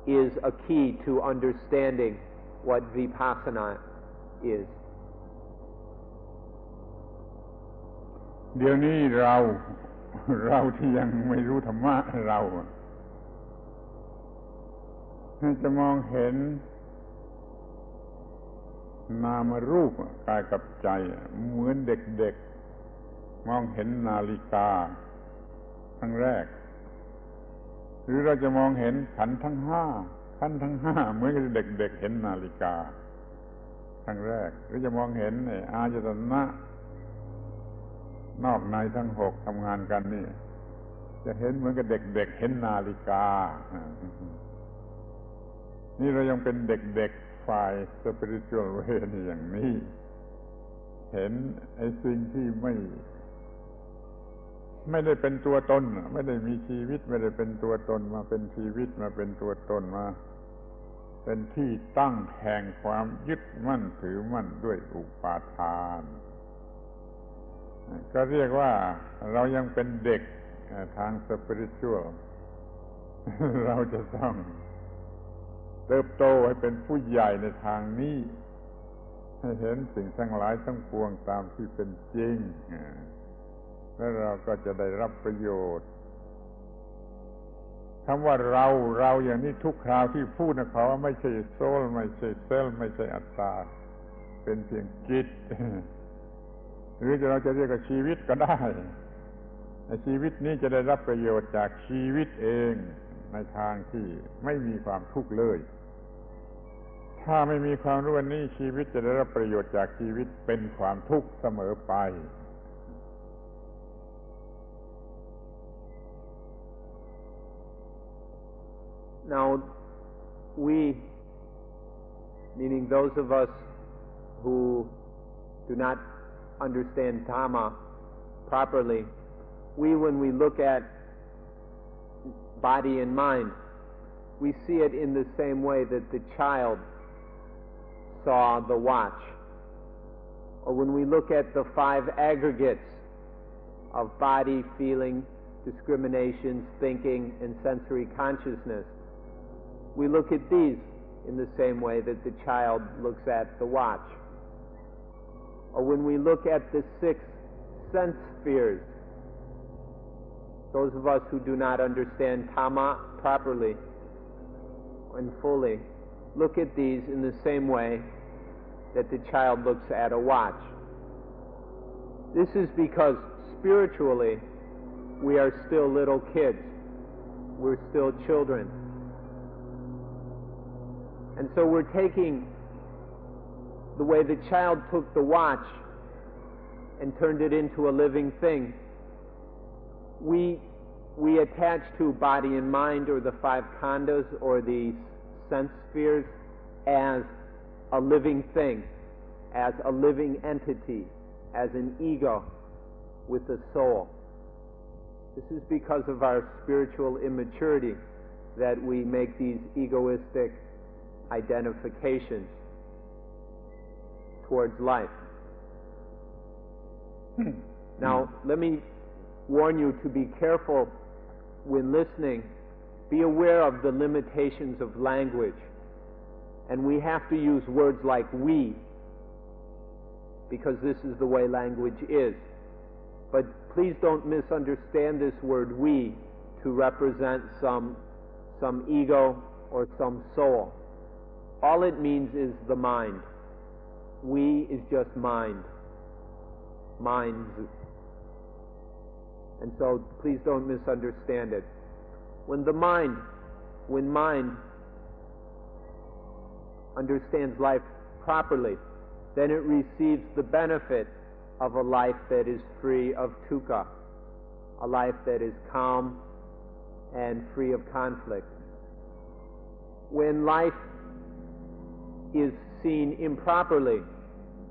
is a key to understanding what vipassana is. เดี๋ยวนี้เราที่ยังไม่รู้ธรรมะเราจะมองเห็น นามรูปกายกับใจเหมือนเด็กๆมองเห็นนาฬิกาครั้งแรกหรือเราจะมองเห็นขันธ์ทั้งห้าเหมือนกับเด็กๆเห็นนาฬิกาครั้งแรกหรือจะมองเห็นอายตนะนอกในทั้งหกทำงานกันนี่จะเห็นเหมือนกับเด็กๆเห็นนาฬิกานี่เรายังเป็นเด็กๆฝ่าย spiritual way นี่อย่างนี้เห็นไอ้สิ่งที่ไม่ได้เป็นตัวตนไม่ได้มีชีวิตไม่ได้เป็นตัวตนมาเป็นชีวิตมาเป็นตัวตนมาเป็นที่ตั้งแห่งความยึดมั่นถือมั่นด้วยอุปาทานก็เรียกว่าเรายังเป็นเด็กทางสปิริตชัวลเราจะต้องเติบโตให้เป็นผู้ใหญ่ในทางนี้ให้เห็นสิ่งทั้งหลายทั้งปวงตามที่เป็นจริงแล้วเราก็จะได้รับประโยชน์คำว่าเราอย่างนี้ทุกคราวที่พูดนะเขาว่าไม่ใช่โซลไม่ใช่เซลล์ไม่ใช่อัตตาเป็นเพียงจิตหรือเราจะเรียกว่าชีวิตก็ได้ชีวิตนี้จะได้รับประโยชน์จากชีวิตเองในทางที่ไม่มีความทุกข์เลยถ้าไม่มีความรู้นี้ชีวิตจะได้รับประโยชน์จากชีวิตเป็นความทุกข์เสมอไปNow, we, meaning those of us who do not understand Dhamma properly, when we look at body and mind, we see it in the same way that the child saw the watch. Or when we look at the five aggregates of body, feeling, discriminations, thinking, and sensory consciousness, we look at these in the same way that the child looks at the watch. Or when we look at the 6 sense spheres, those of us who do not understand Dhamma properly and fully, look at these in the same way that the child looks at a watch. This is because spiritually we are still little kids. We're still children. And so we're taking the way the child took the watch and turned it into a living thing. We attach to body and mind or the 5 khandhas or the sense spheres as a living thing, as a living entity, as an ego with a soul. This is because of our spiritual immaturity that we make these egoistic identifications towards life. Now, let me warn you to be careful when listening. Be aware of the limitations of language. And we have to use words like we, because this is the way language is. But please don't misunderstand this word we to represent some ego or some soul. All it means is the mind. We is just mind. Minds. And so please don't misunderstand it. When mind understands life properly, then it receives the benefit of a life that is free of dukkha, a life that is calm and free of conflict. When life is seen improperly,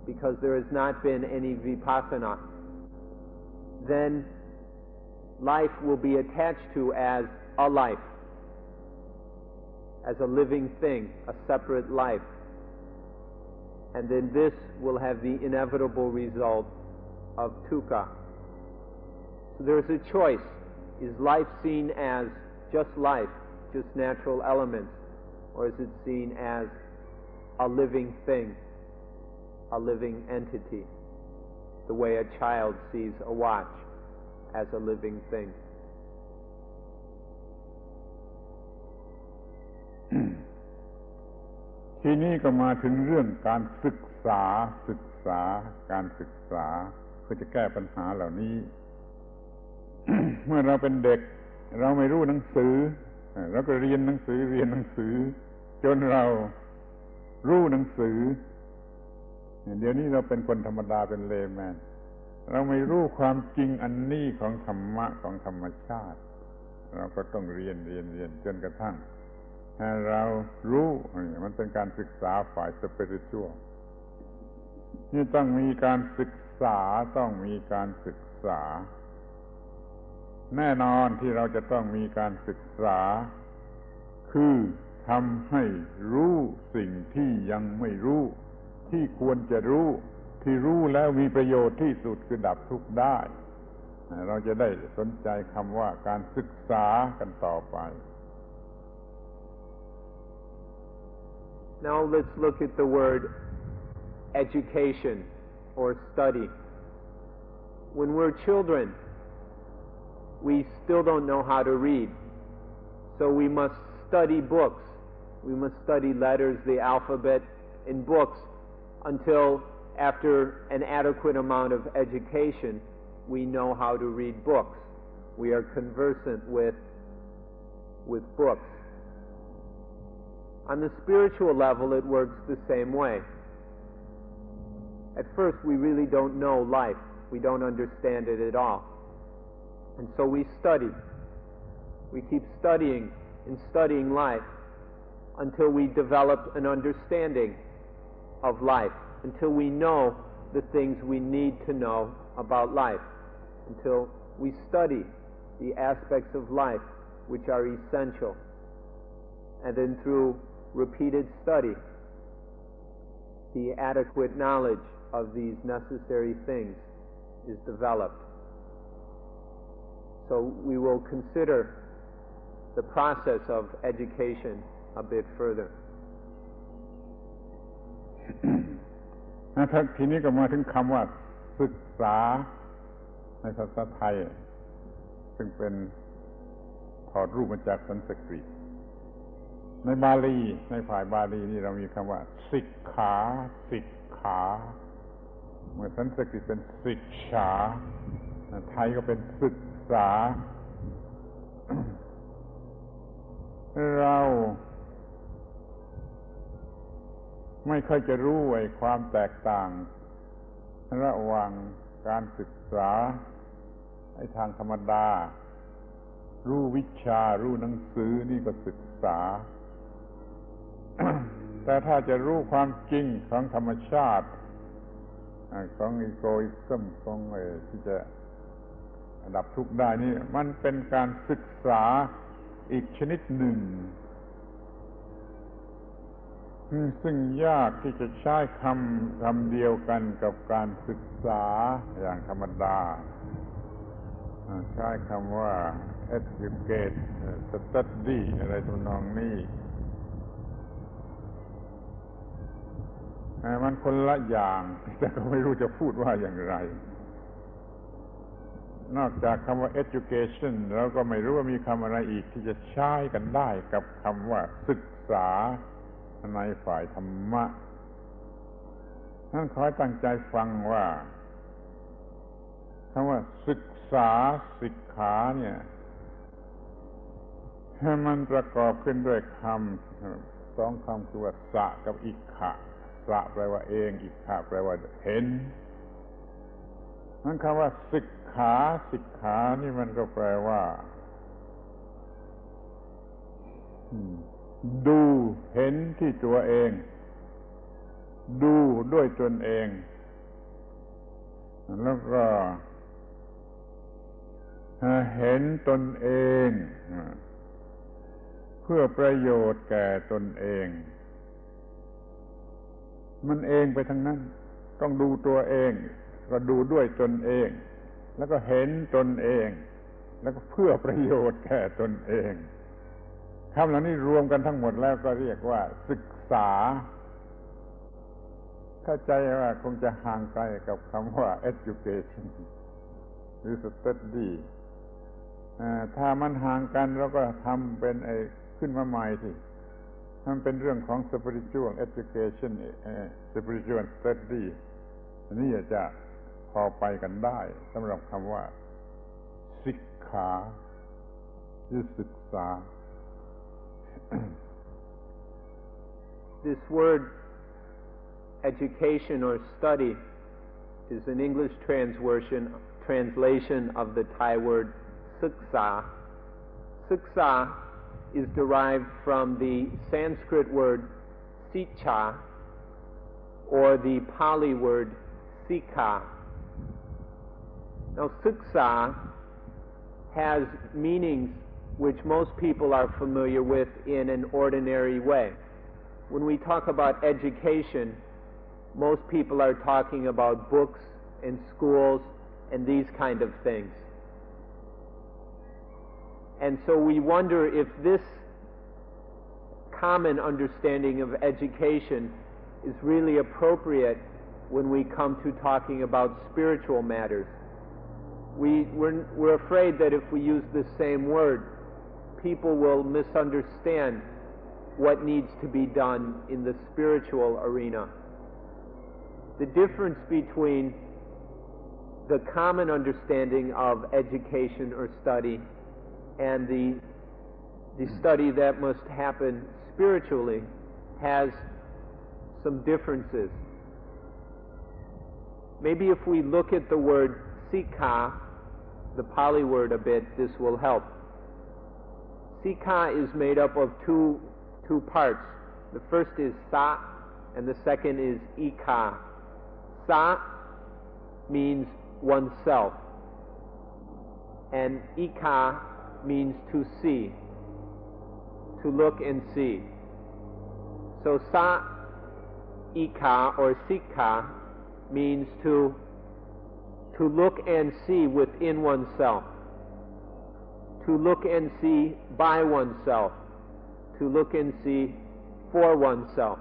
because there has not been any vipassana, then life will be attached to as a life, as a living thing, a separate life. And then this will have the inevitable result of dukkha. So there's a choice. Is life seen as just life, just natural elements, or is it seen as a living thing, a living entity, the way a child sees a watch as a living thing? ที่ ทีนี้ก็มาถึงเรื่องการศึกษาการศึกษาเพื่อจะแก้ปัญหาเหล่านี้ เมื่อเราเป็นเด็กเราไม่รู้หนังสือเราก็เรียนหนังสือจนเรารู้หนังสือเดี๋ยวนี้เราเป็นคนธรรมดาเป็นเลย์แมนเราไม่รู้ความจริงอันนี้ของธรรมะของธรรมชาติเราก็ต้องเรียนจนกระทั่งเรารู้มันเป็นการศึกษาฝ่ายสปิริตชัวลนี่ต้องมีการศึกษาแน่นอนที่เราจะต้องมีการศึกษาคือทำให้รู้สิ่งที่ยังไม่รู้ที่ควรจะรู้ที่รู้แล้วมีประโยชน์ที่สุดคือดับทุกข์ได้เราจะได้สนใจคำว่าการศึกษากันต่อไป Now let's look at the word education or study. When we're children, we still don't know how to read, so we must study books. We must study letters, the alphabet, in books until after an adequate amount of education we know how to read books. We are conversant with books. On the spiritual level it works the same way. At first we really don't know life. We don't understand it at all. And so we study. We keep studying and studying life until we develop an understanding of life, until we know the things we need to know about life, until we study the aspects of life which are essential. And then through repeated study, the adequate knowledge of these necessary things is developed. So we will consider the process of education a bit further. ทีนี้ก็มาถึงคำว่าศึกษาในภาษาไทยซึ่งเป็นถอดรูปมาจากสันสกฤตในบาลีในฝ่ายบาลีนี่เรามีคำว่าศิกขาเมื่อสันสกฤตเป็นศิกษาไทยก็เป็นศึกษา เราไม่ค่อยจะรู้ไอ้ความแตกต่างระหว่างการศึกษาไอ้ทางธรรมดารู้วิชารู้หนังสือนี่ก็ศึกษา แต่ถ้าจะรู้ความจริงของธรรมชาติของอีโกอิซึมของที่จะดับทุกข์ได้นี่มันเป็นการศึกษาอีกชนิดหนึ่งซึ่งยากที่จะใช้คำเดียวกันกับการศึกษาอย่างธรรมดาใช้คำว่า educate study อะไรทำนองนี้มันคนละอย่างแต่ก็ไม่รู้จะพูดว่าอย่างไรนอกจากคำว่า education เราก็ไม่รู้ว่ามีคำอะไรอีกที่จะใช้กันได้กับคำว่าศึกษาในฝ่ายธรรมะท่านขอให้ตั้งใจฟังว่าคำว่าศึกษาศิกขาเนี่ยมันประกอบขึ้นด้วยคำสองคำคือว่าสะกับอิกขะสะแปลว่าเองอิกขะแปลว่าเห็นนั่นคำว่าศิกขานี่มันก็แปลว่าดูเห็นที่ตัวเองดูด้วยตนเองแล้วก็เห็นตนเองเพื่อประโยชน์แก่ตนเองมันเองไปทั้งนั้นต้องดูตัวเองก็ดูด้วยตนเองแล้วก็เห็นตนเองแล้วก็เพื่อประโยชน์แก่ตนเองคำเหล่านี้รวมกันทั้งหมดแล้วก็เรียกว่าศึกษาเข้าใจว่าคงจะห่างไกลกับคำว่า education หรือ study ถ้ามันห่างกันเราก็ทำเป็นขึ้นมาใหม่สิ มันเป็นเรื่องของ spiritual education spiritual study อันนี้จะพอไปกันได้สำหรับคำว่าศิกขาหรือศึกษา This word education or study is an English translation of the Thai word siksa. Siksa is derived from the Sanskrit word sicha or the Pali word sikha. Now siksa has meanings which most people are familiar with in an ordinary way. When we talk about education, most people are talking about books and schools and these kind of things. And so we wonder if this common understanding of education is really appropriate when we come to talking about spiritual matters. We're afraid that if we use the same word, people will misunderstand what needs to be done in the spiritual arena. The difference between the common understanding of education or study and the study that must happen spiritually has some differences. Maybe if we look at the word sikha, the Pali word a bit, this will help. Sikha is made up of two parts. The first is sa and the second is ika. Sa means oneself and ika means to see, to look and see. So sa ika or sikha means to look and see within oneself, to look and see by oneself, to look and see for oneself.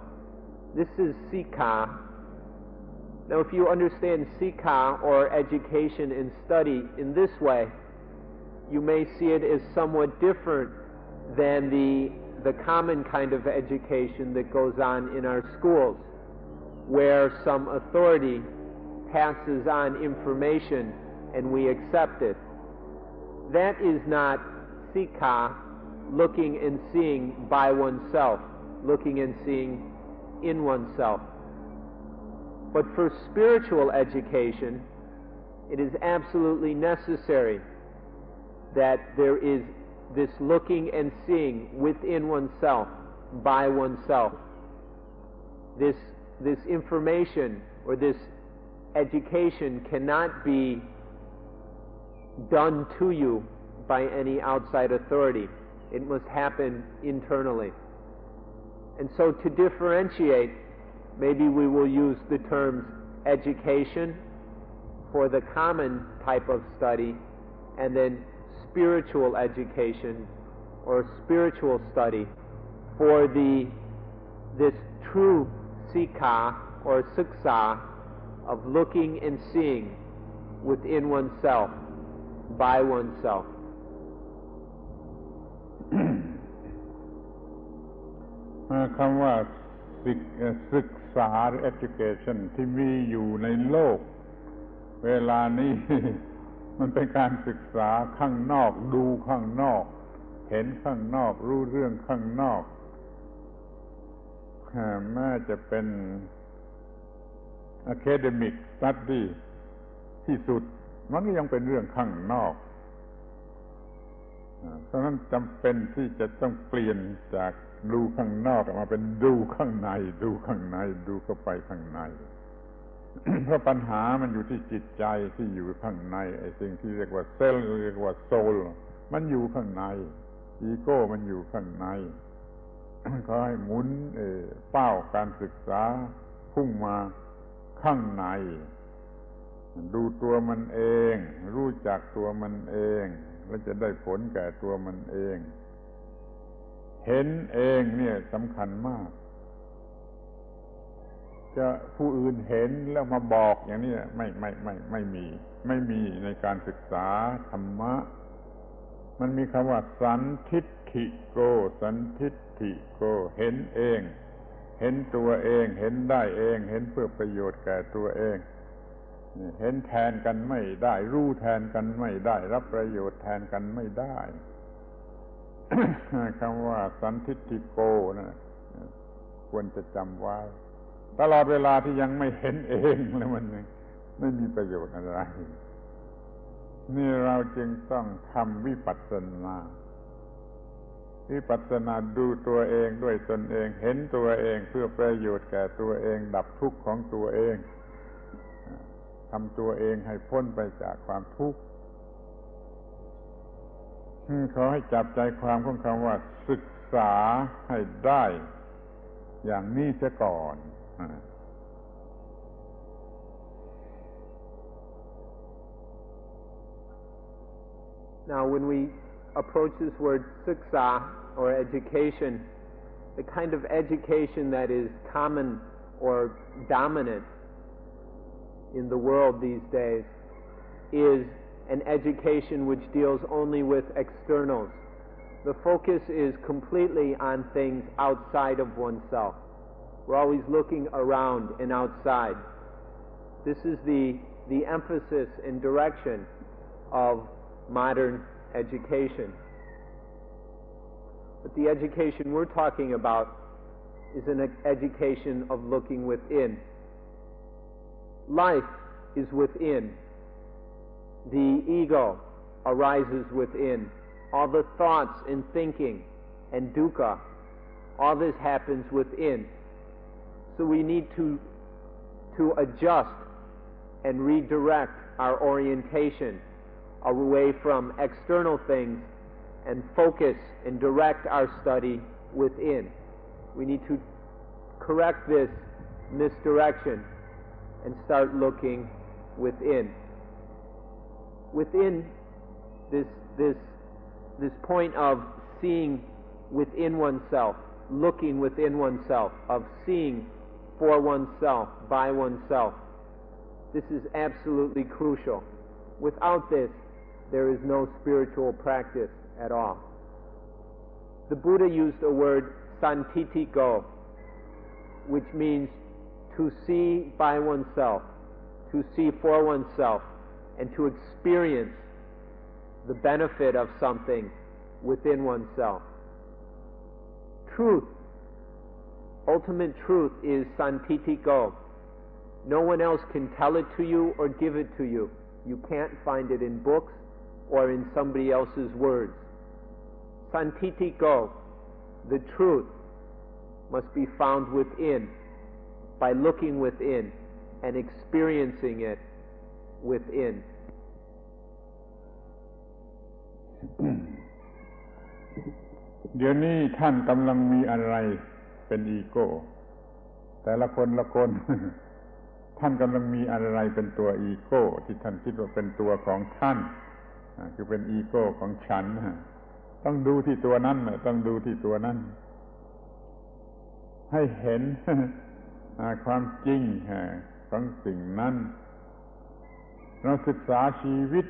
This is sikha. Now if you understand sikha or education and study in this way, you may see it as somewhat different than the common kind of education that goes on in our schools, where some authority passes on information and we accept it. That is not sikha, looking and seeing by oneself, looking and seeing in oneself. But for spiritual education, it is absolutely necessary that there is this looking and seeing within oneself, by oneself. This information or this education cannot be done to you by any outside authority. It must happen internally. And so to differentiate, maybe we will use the terms education for the common type of study, and then spiritual education or spiritual study for this true sikha or siksa of looking and seeing within oneself, by oneself. คำว่าศึกษาหรือ education ที่มีอยู่ในโลกเวลานี้ มันเป็นการศึกษาข้างนอกดูข้างนอกเห็นข้างนอกรู้เรื่องข้างนอกแม้จะเป็น academic study ที่สุดมันก็ยังเป็นเรื่องข้างนอกเพราะฉะนั้นจำเป็นที่จะต้องเปลี่ยนจากดูข้างนอกมาเป็นดูข้างในดูข้างในดูเข้าไปข้างใน เพราะปัญหามันอยู่ที่จิตใจที่อยู่ข้างในไอ้สิ่งที่เรียกว่าเซลล์เรียกว่าโซลมันอยู่ข้างในอีโก้มันอยู่ข้างใน ขอให้หมุนเป้าการศึกษาพุ่งมาข้างในดูตัวมันเองรู้จักตัวมันเองแล้วจะได้ผลแก่ตัวมันเองเห็นเองเนี่ยสำคัญมากจะผู้อื่นเห็นแล้วมาบอกอย่างนี้ไม่มีในการศึกษาธรรมะมันมีคำว่าสันทิฏฐิโกสันทิฏฐ ฐิโกเห็นเองเห็นตัวเองเห็นได้เองเห็นเพื่อประโยชน์แก่ตัวเองเห็นแทนกันไม่ได้รู้แทนกันไม่ได้รับประโยชน์แทนกันไม่ได้ คำว่าสันทิฏฐิโกนะควรจะจำไว้ตลอดเวลาที่ยังไม่เห็นเองแล้วมันไม่มีประโยชน์อะไรนี่เราจึงต้องทำวิปัสสนาดูตัวเองด้วยตนเองเห็นตัวเองเพื่อประโยชน์แก่ตัวเองดับทุกข์ของตัวเองทำตัวเองให้พ้นไปจากความทุกข์ขอให้จับใจความของคำว่าศึกษาให้ได้อย่างนี้เสียก่อน Now, when we approach this word siksa, or education, the kind of education that is common or dominant in the world these days is an education which deals only with externals. The focus is completely on things outside of oneself. We're always looking around and outside. This is the emphasis and direction of modern education. But the education we're talking about is an education of looking within. Life is within. The ego arises within. All the thoughts and thinking and dukkha, all this happens within. So we need to adjust and redirect our orientation away from external things and focus and direct our study within. We need to correct this misdirection and start looking within. Within this point of seeing within oneself, looking within oneself, of seeing for oneself, by oneself, this is absolutely crucial. Without this, there is no spiritual practice at all. The Buddha used a word santitiko, which means to see by oneself, to see for oneself, and to experience the benefit of something within oneself. Truth, ultimate truth, is santitiko. No one else can tell it to you or give it to you. You can't find it in books or in somebody else's words. Santitiko, the truth, must be found within, by looking within and experiencing it within. เดี๋ยวนี้ท่านกำลังมีอะไรเป็นอีโก้แต่ละคนละคน ท่านกำลังมีอะไรเป็นตัวอีโก้ที่ท่านคิดว่าเป็นตัวของท่านคือเป็นอีโก้ของฉันต้องดูที่ตัวนั้นต้องดูที่ตัวนั้นให้เห็น ความจริงของสิ่งนั้นเราศึกษาชีวิต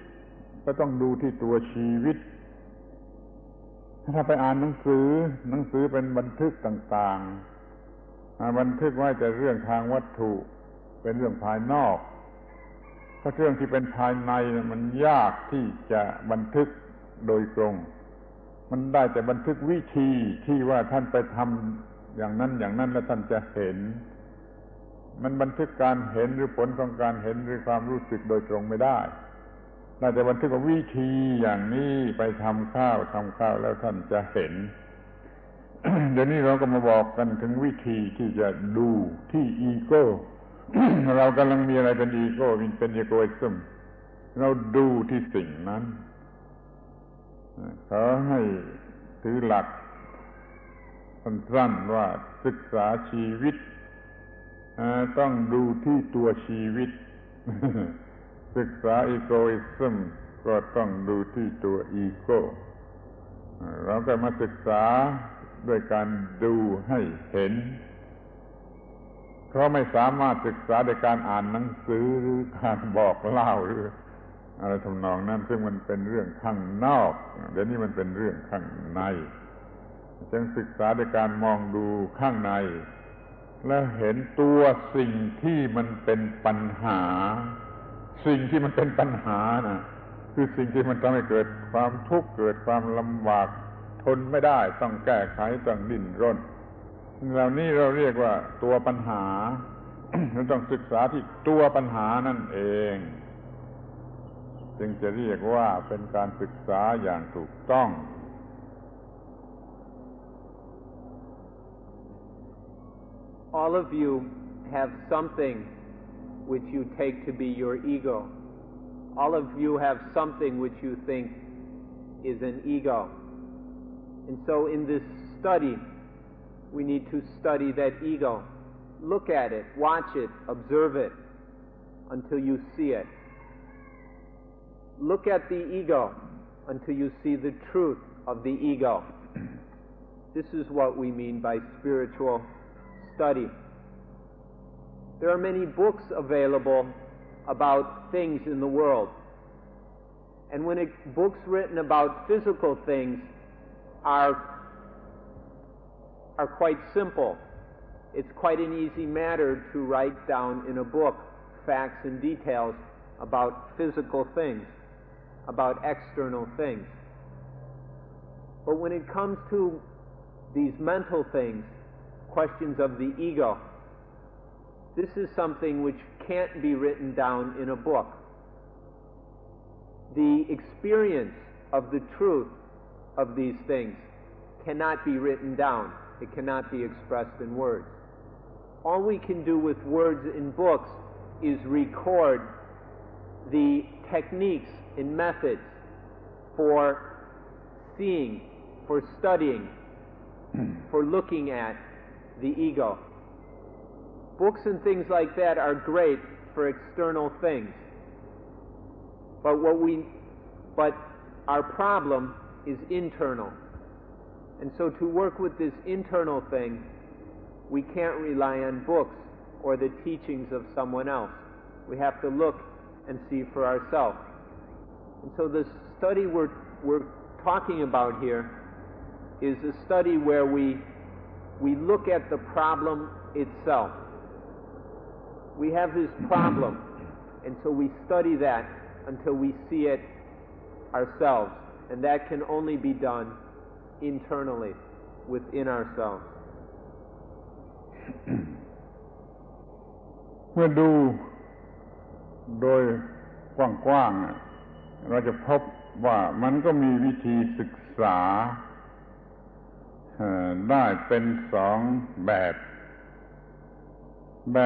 ก็ต้องดูที่ตัวชีวิตถ้าไปอ่านหนังสือเป็นบันทึกต่างๆบันทึกไว้แต่เรื่องทางวัตถุเป็นเรื่องภายนอกเพราะเรื่องที่เป็นภายในมันยากที่จะบันทึกโดยตรงมันได้แต่บันทึกวิธีที่ว่าท่านไปทำอย่างนั้นแล้วท่านจะเห็นมันบันทึกการเห็นหรือผลของการเห็นหรือความรู้สึกโดยตรงไม่ได้แต่บันทึกว่าวิธีอย่างนี้ไปทำข้าวแล้วท่านจะเห็น เดี๋ยวนี้เราก็มาบอกกันถึงวิธีที่จะดูที่อีโก้ เรากำลังมีอะไรเป็นอีโก้เป็นอีโกอิซึมเราดูที่สิ่งนั้นขอให้ถือหลักสั้นๆว่าศึกษาชีวิตต้องดูที่ตัวชีวิต ศึกษาอีโกอิซึมก็ต้องดูที่ตัวอีโก้เราก็มาศึกษาด้วยการดูให้เห็นเพราะไม่สามารถศึกษาโดยการอ่านหนังสือหรือการบอกเล่าหรืออะไรทำนองนั้นซึ่งมันเป็นเรื่องข้างนอกเดี๋ยวนี้มันเป็นเรื่องข้างใน จึงศึกษาด้วยการมองดูข้างในแล้วเห็นตัวสิ่งที่มันเป็นปัญหาสิ่งที่มันเป็นปัญหานะคือสิ่งที่มันทำให้เกิดความทุกข์เกิดความลำบากทนไม่ได้ต้องแก้ไขต้องดิ้นรนเหล่านี้เราเรียกว่าตัวปัญหา เราต้องศึกษาที่ตัวปัญหานั่นเองจึงจะเรียกว่าเป็นการศึกษาอย่างถูกต้อง All of you have something which you take to be your ego. All of you have something which you think is an ego. And so in this study, we need to study that ego. Look at it, watch it, observe it until you see it. Look at the ego until you see the truth of the ego. This is what we mean by spiritual study. There are many books available about things in the world. And when books written about physical things are quite simple. It's quite an easy matter to write down in a book facts and details about physical things, about external things. But when it comes to these mental things, questions of the ego, this is something which can't be written down in a book. The experience of the truth of these things cannot be written down. It cannot be expressed in words. All we can do with words in books is record the techniques and methods for seeing, for studying, for looking at the ego. Books and things like that are great for external things. But our problem is internal. And so to work with this internal thing, we can't rely on books or the teachings of someone else. We have to look and see for ourselves. And so the study we're talking about here is a study where we look at the problem itself. We have this problem, and so we study that until we see it ourselves, and that can only be done internally, within ourselves. เมื่อดูโดยกว้างๆเราจะพบว่ามันก็มีวิธีศึกษาได้เป็นสองแบ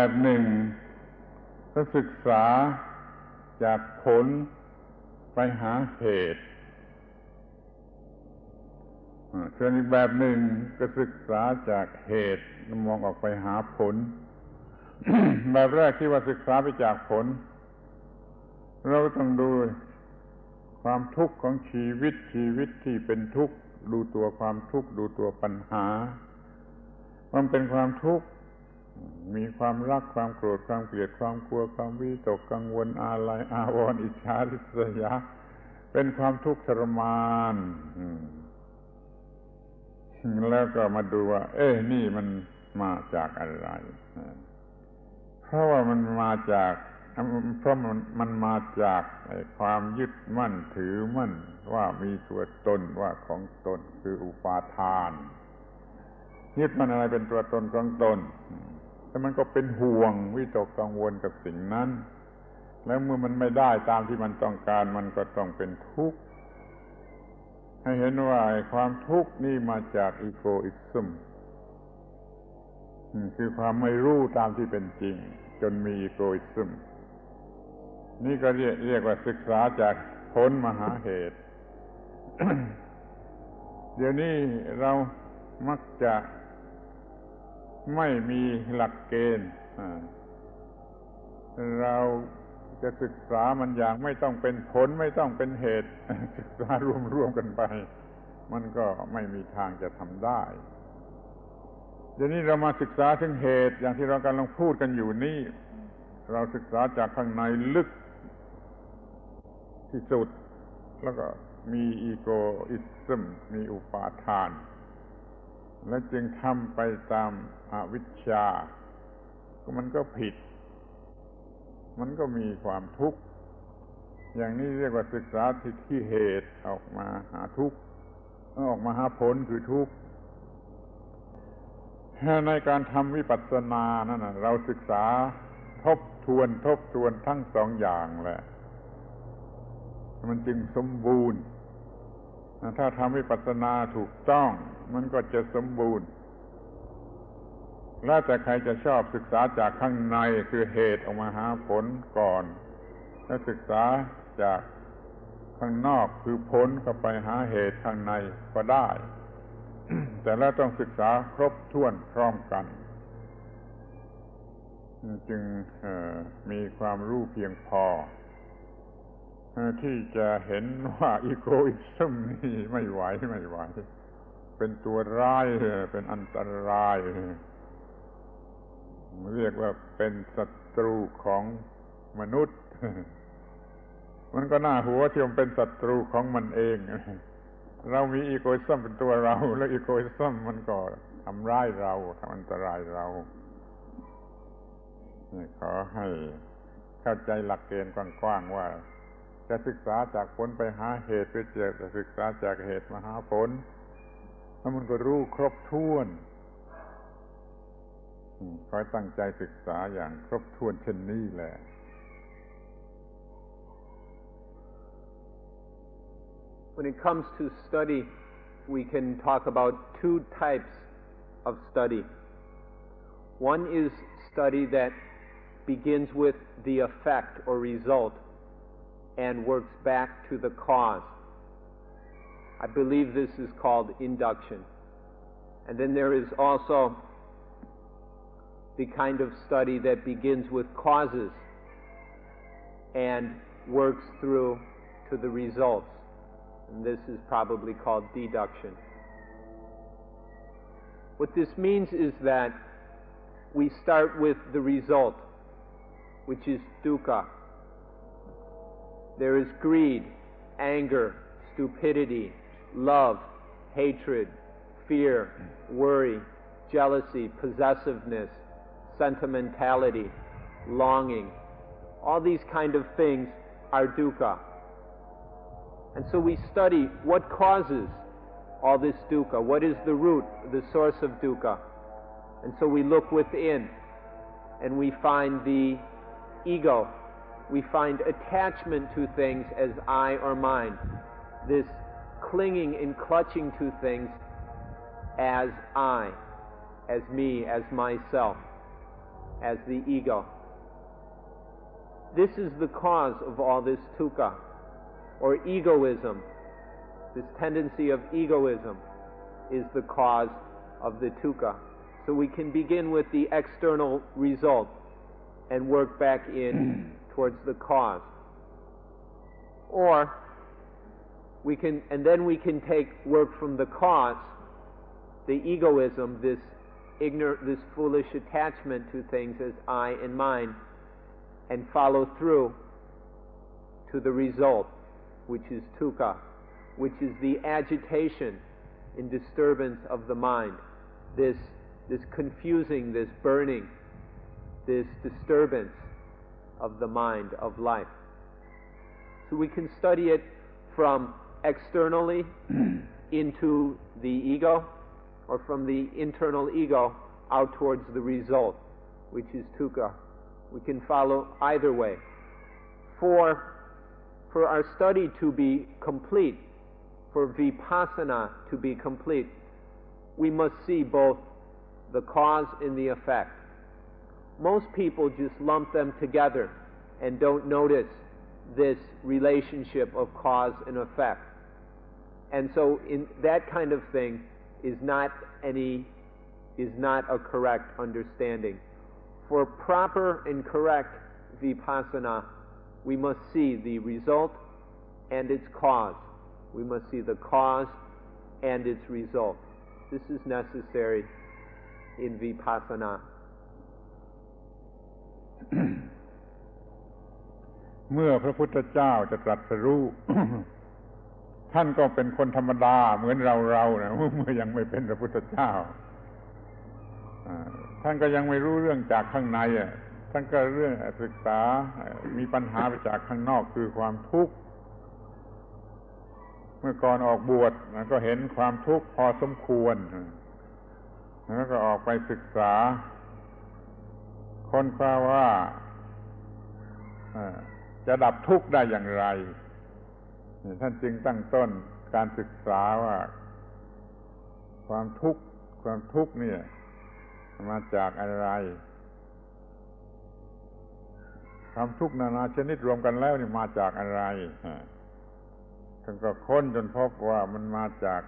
บหนึ่งก็ศึกษาจากผลไปหาเหตุส่วนอีกแบบหนึ่งก็ศึกษาจากเหตุมองออกไปหาผล แบบแรกที่ว่าศึกษาไปจากผลเราต้องดูความทุกข์ของชีวิตที่เป็นทุกข์ดูตัวความทุกข์ดูตัวปัญหามันเป็นความทุกข์มีความรักความโกรธความเกลียดความกลัวความวิตกกังวลอาลัยอาวรณ์อิจฉาริษยาเป็นความทุกข์ทรมานแล้วก็มาดูว่านี่มันมาจากอะไรเพราะมันมาจากความยึดมั่นถือมั่นว่ามีตัวตนว่าของตนคืออุปาทานยึดมันอะไรเป็นตัวตนของตนแล้วมันก็เป็นห่วงวิตกกังวลกับสิ่งนั้นแล้วเมื่อมันไม่ได้ตามที่มันต้องการมันก็ต้องเป็นทุกข์ให้เห็นว่าความทุกข์นี่มาจากอีโกอิซึมคือความไม่รู้ตามที่เป็นจริงจนมีอีโกอิซึมนี่ก็เรียกว่าศึกษาจากผลมาหาเหตุ เดี๋ยวนี้เรามักจะไม่มีหลักเกณฑ์เราจะศึกษามันอย่างไม่ต้องเป็นผลไม่ต้องเป็นเหตุ ศึกษารวมกันไปมันก็ไม่มีทางจะทำได้เดี๋ยวนี้เรามาศึกษาถึงเหตุอย่างที่เรากำลังพูดกันอยู่นี่เราศึกษาจากข้างในลึกที่สุดแล้วก็มีอีโกอิซึมมีอุปาทาน และจึงทำไปตามอวิชชามันก็ผิดมันก็มีความทุกข์อย่างนี้เรียกว่าศึกษาที่เหตุออกมาหาทุกข์ออกมาหาผลคือทุกข์ในการทำวิปัสสนานั่นเราศึกษาทบทวนทั้งสองอย่างแหละมันจึงสมบูรณ์ถ้าทำวิปัสสนาถูกต้องมันก็จะสมบูรณ์แล้วแต่ใครจะชอบศึกษาจากข้างในคือเหตุออกมาหาผลก่อนถ้าศึกษาจากข้างนอกคือผลก็ไปหาเหตุข้างในก็ได้ แต่แล้วต้องศึกษาครบถ้วนพร้อมกันจึงมีความรู้เพียงพอที่จะเห็นว่าอีโกอิซึมนี่ไม่ไหวเป็นตัวร้ายเป็นอันตรายเรียกว่าเป็นศัตรูของมนุษย์มันก็น่าหัวที่มันเป็นศัตรูของมันเองเรามีอีโกอิซึมเป็นตัวเราแล้วอีโกอิซึมมันก็ทำร้ายเราทำอันตรายเราขอให้เข้าใจหลักเกณฑ์กว้างๆว่าจะศึกษาจากผลไปหาเหตุหรือจะศึกษาจากเหตุมาหาผลแล้วมันก็รู้ครบถ้วนขอตั้งใจศึกษาอย่างครบถ้วนเช่นนี้แหละ When it comes to study, we can talk about two types of study. One is study that begins with the effect or result and works back to the cause. I believe this is called induction. And then there is also the kind of study that begins with causes and works through to the results. And this is probably called deduction. What this means is that we start with the result, which is dukkha. There is greed, anger, stupidity, love, hatred, fear, worry, jealousy, possessiveness, sentimentality, longing. All these kind of things are dukkha. And so we study what causes all this dukkha, what is the root, the source of dukkha. And so we look within and we find the ego. We find attachment to things as I or mine. This clinging and clutching to things as I, as me, as myself, as the ego. This is the cause of all this dukkha, or egoism. This tendency of egoism is the cause of the dukkha. So we can begin with the external result and work back in towards the cause. Or we can, and then we can take work from the cause, the egoism, this foolish attachment to things as I and mine, and follow through to the result, which is dukkha, which is the agitation and disturbance of the mind, this confusing, this burning, this disturbance of the mind, of life. So we can study it from externally into the ego, or from the internal ego out towards the result, which is dukkha. We can follow either way. For our study to be complete, for vipassana to be complete, we must see both the cause and the effect. Most people just lump them together and don't notice this relationship of cause and effect. And so in that kind of thing is not a correct understanding. For proper and correct vipassana, we must see the result and its cause. We must see the cause and its result. This is necessary in vipassana. เมื่อพระพุทธเจ้าจะตรัสรู้ ท่านก็เป็นคนธรรมดาเหมือนเรานะเมื่อยังไม่เป็นพระพุทธเจ้าท่านก็ยังไม่รู้เรื่องจากข้างในท่านก็เรื่องศึกษามีปัญหาไปจากข้างนอกคือความทุกข์เมื่อก่อนออกบวชก็เห็นความทุกข์พอสมควรแล้วก็ออกไปศึกษาค้นคว้าว่าจะดับทุกข์ได้อย่างไรท่านจึงตั้งต้นการศึกษาว่าความทุกข์เนี่ยมาจากอะไรความทุกข์นานาชนิดรวมกันแล้วนี่มาจากอะไรท่านก็ค้นจนพบว่ามันมาจาก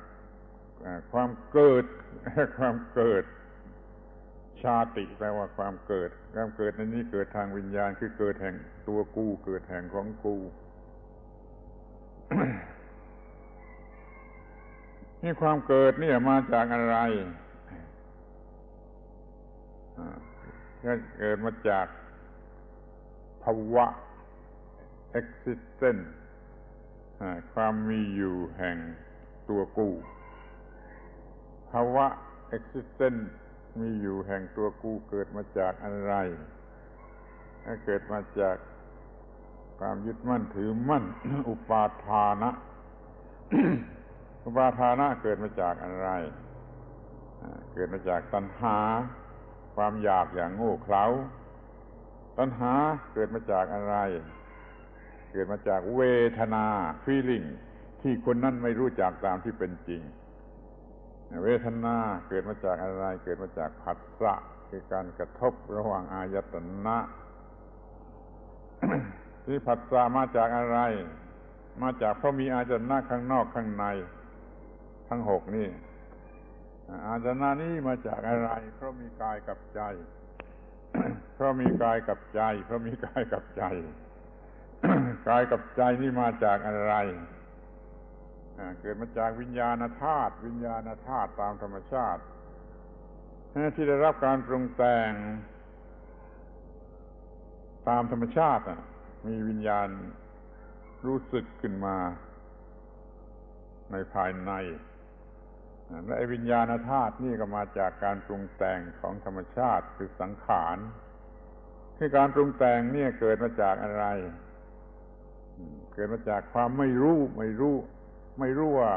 ความเกิดชาติแปลว่าความเกิดในนี้เกิดทางวิญญาณคือเกิดแห่งตัวกูเกิดแห่งของกูนี่ความเกิดนี่มาจากอะไรเกิดมาจากภาวะ existence ความมีอยู่แห่งตัวกูภาวะ existence มีอยู่แห่งตัวกูเกิดมาจากอะไรเกิดมาจากความยึดมั่นถือมั่น อุปาทานะ อุปาทานะเกิดมาจากอะไรเกิดมาจากตัณหาความอยากอย่างโง่เขลาตัณหาเกิดมาจากอะไรเกิดมาจากเวทนา feeling ที่คนนั้นไม่รู้จักตามที่เป็นจริงเวทนาเกิดมาจากอะไรเกิดมาจากผัสสะคือการกระทบระหว่างอายตนะ ที่ผัสสะมาจากอะไรมาจากเพราะมีอายตนะข้างนอกข้างในทั้งหกนี่อายตนะนี้มาจากอะไรเพราะมีกายกับใจ เพราะมีกายกับใจกายกับใจนี่มาจากอะไรเกิดมาจากวิญญาณธาตุตามธรรมชาติที่ได้รับการปรุงแต่งตามธรรมชาติมีวิญญาณรู้สึกขึ้นมาในภายในและวิญญาณธาตุนี่ก็มาจากการปรุงแต่งของธรรมชาติคือสังขารที่การปรุงแต่งเนี่ยเกิดมาจากอะไรเกิดมาจากความไม่รู้ว่า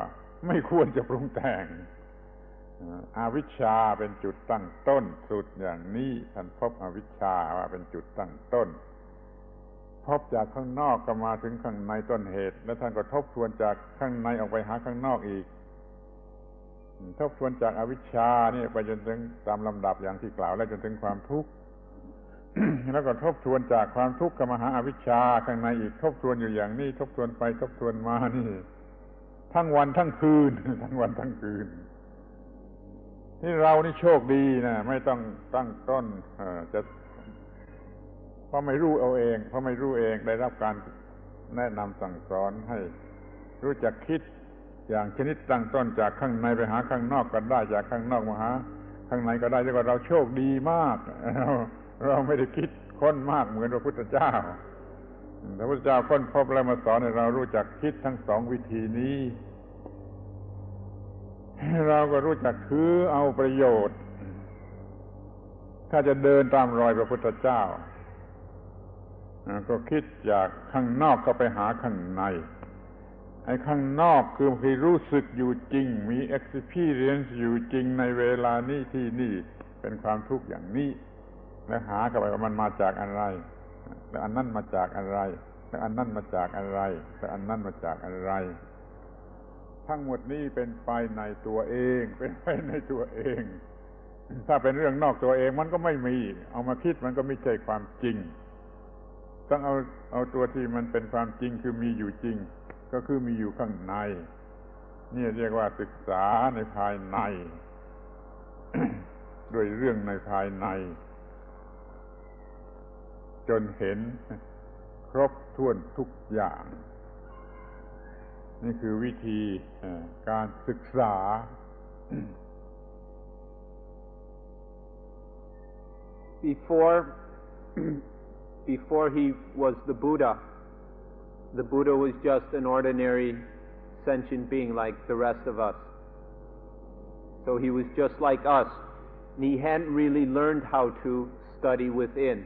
ไม่ควรจะปรุงแต่งอวิชชาเป็นจุดตั้งต้นสุดอย่างนี้ท่านพบอวิชชาว่าเป็นจุดตั้งต้นพบจากข้างนอกก็มาถึงข้างในต้นเหตุแล้วท่านก็ทบทวนจากข้างในออกไปหาข้างนอกอีกทบทวนจากอวิชชานี่ไปจนถึงตามลำดับอย่างที่กล่าวแล้วจนถึงความทุกข์ แล้วก็ทบทวนจากความทุกข์ก็มาหาอวิชชาข้างในอีกทบทวนอยู่อย่างนี้ทบทวนไปทบทวนมานี่ทั้งวันทั้งคืนที่เรานี่โชคดีนะไม่ต้องตั้งต้นจะเพราะไม่รู้เองได้รับการแนะนำสั่งสอนให้รู้จักคิดอย่างชนิดตั้งต้นจากข้างในไปหาข้างนอกก็ได้จากข้างนอกมาหาข้างในก็ได้เรียกว่าเราโชคดีมากเราไม่ได้คิดค้นมากเหมือนพระพุทธเจ้าพระพุทธเจ้าค้นพบแล้วมาสอนให้เรารู้จักคิดทั้งสองวิธีนี้เราก็รู้จักถือเอาประโยชน์ถ้าจะเดินตามรอยพระพุทธเจ้าก็คิดจากข้างนอกเข้าไปหาข้างในไอ้ข้างนอกคือรู้สึกอยู่จริงมี experience อยู่จริงในเวลานี้ที่นี่เป็นความทุกข์อย่างนี้แล้วหาเข้าไปว่ามันมาจากอะไรแล้วอันนั้นมาจากอะไรแล้วอันนั้นมาจากอะไรแล้วอันนั้นมาจากอะไรทั้งหมดนี้เป็นไปในตัวเองถ้าเป็นเรื่องนอกตัวเองมันก็ไม่มีเอามาคิดมันก็ไม่ใช่ความจริงต้องเอาตัวที่มันเป็นความจริงคือมีอยู่จริงก็คือมีอยู่ข้างในนี่เรียกว่าศึกษาในภายใน ด้วยเรื่องในภายในจนเห็นครบถ้วนทุกอย่างนี่คือวิธีการศึกษา Before he was the Buddha was just an ordinary sentient being like the rest of us. So he was just like us, and he hadn't really learned how to study within.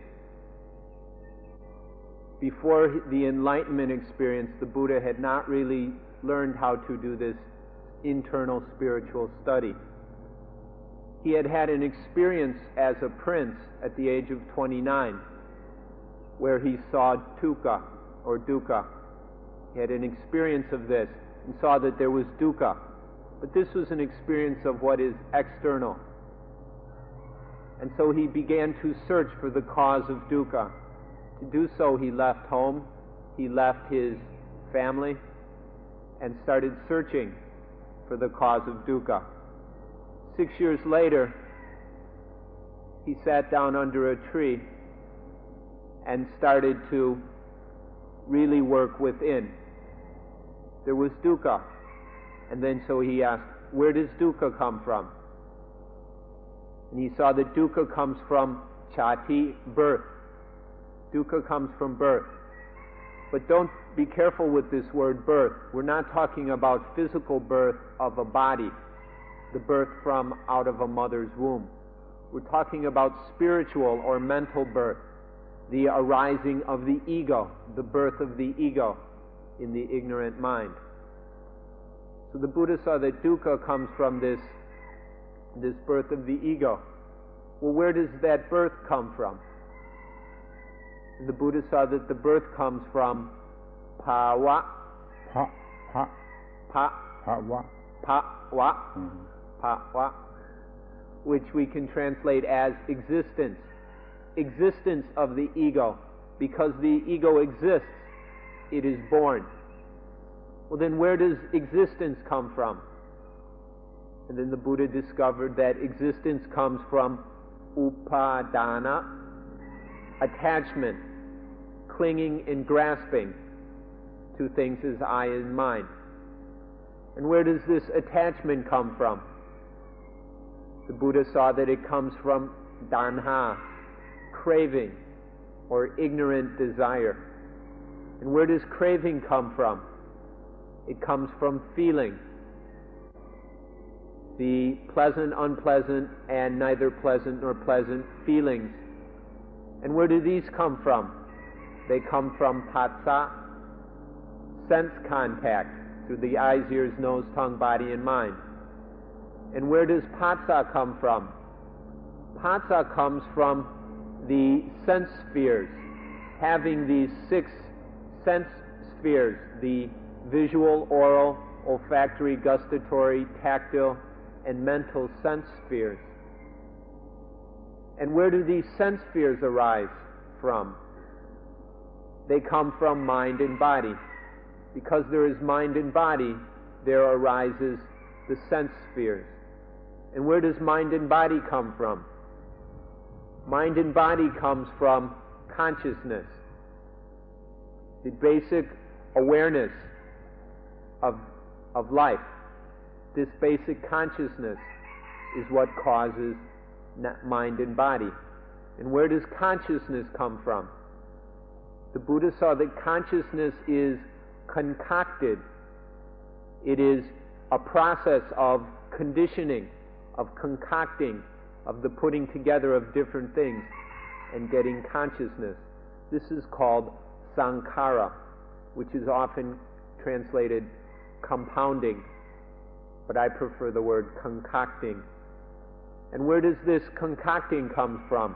Before the enlightenment experience, the Buddha had not really learned how to do this internal spiritual study. He had had an experience as a prince at the age of 29, where he saw dukkha, or dukkha. He had an experience of this and saw that there was dukkha. But this was an experience of what is external. And so he began to search for the cause of dukkha. To do so, he left home, he left his family, and started searching for the cause of dukkha. 6 years later, he sat down under a tree and started to really work within. There was dukkha. And then so he asked, where does dukkha come from? And he saw that dukkha comes from chati, birth. Dukkha comes from birth. But don't be careful with this word birth. We're not talking about physical birth of a body, the birth from out of a mother's womb. We're talking about spiritual or mental birth, the arising of the ego, the birth of the ego in the ignorant mind. So the Buddha saw that dukkha comes from this birth of the ego. Well, where does that birth come from? And the Buddha saw that the birth comes from bhava, bhava, which we can translate as existence. Existence of the ego. Because the ego exists, it is born. Well, then where does existence come from? And then the Buddha discovered that existence comes from upadana, attachment, clinging and grasping to things as I and mine. And where does this attachment come from? The Buddha saw that it comes from tanha, craving, or ignorant desire. And where does craving come from? It comes from feeling. The pleasant, unpleasant, and neither pleasant nor pleasant feelings. And where do these come from? They come from phassa, sense contact, through the eyes, ears, nose, tongue, body, and mind. And where does phassa come from? Phassa comes from the sense spheres, having these 6 sense spheres, the visual, oral, olfactory, gustatory, tactile, and mental sense spheres. And where do these sense spheres arise from? They come from mind and body. Because there is mind and body, there arises the sense spheres. And where does mind and body come from? Mind and body comes from consciousness, the basic awareness of life. This basic consciousness is what causes mind and body. And where does consciousness come from? The Buddha saw that consciousness is concocted. It is a process of conditioning, of concocting, of the putting together of different things and getting consciousness. This is called sankhara, which is often translated compounding, but I prefer the word concocting. And where does this concocting come from?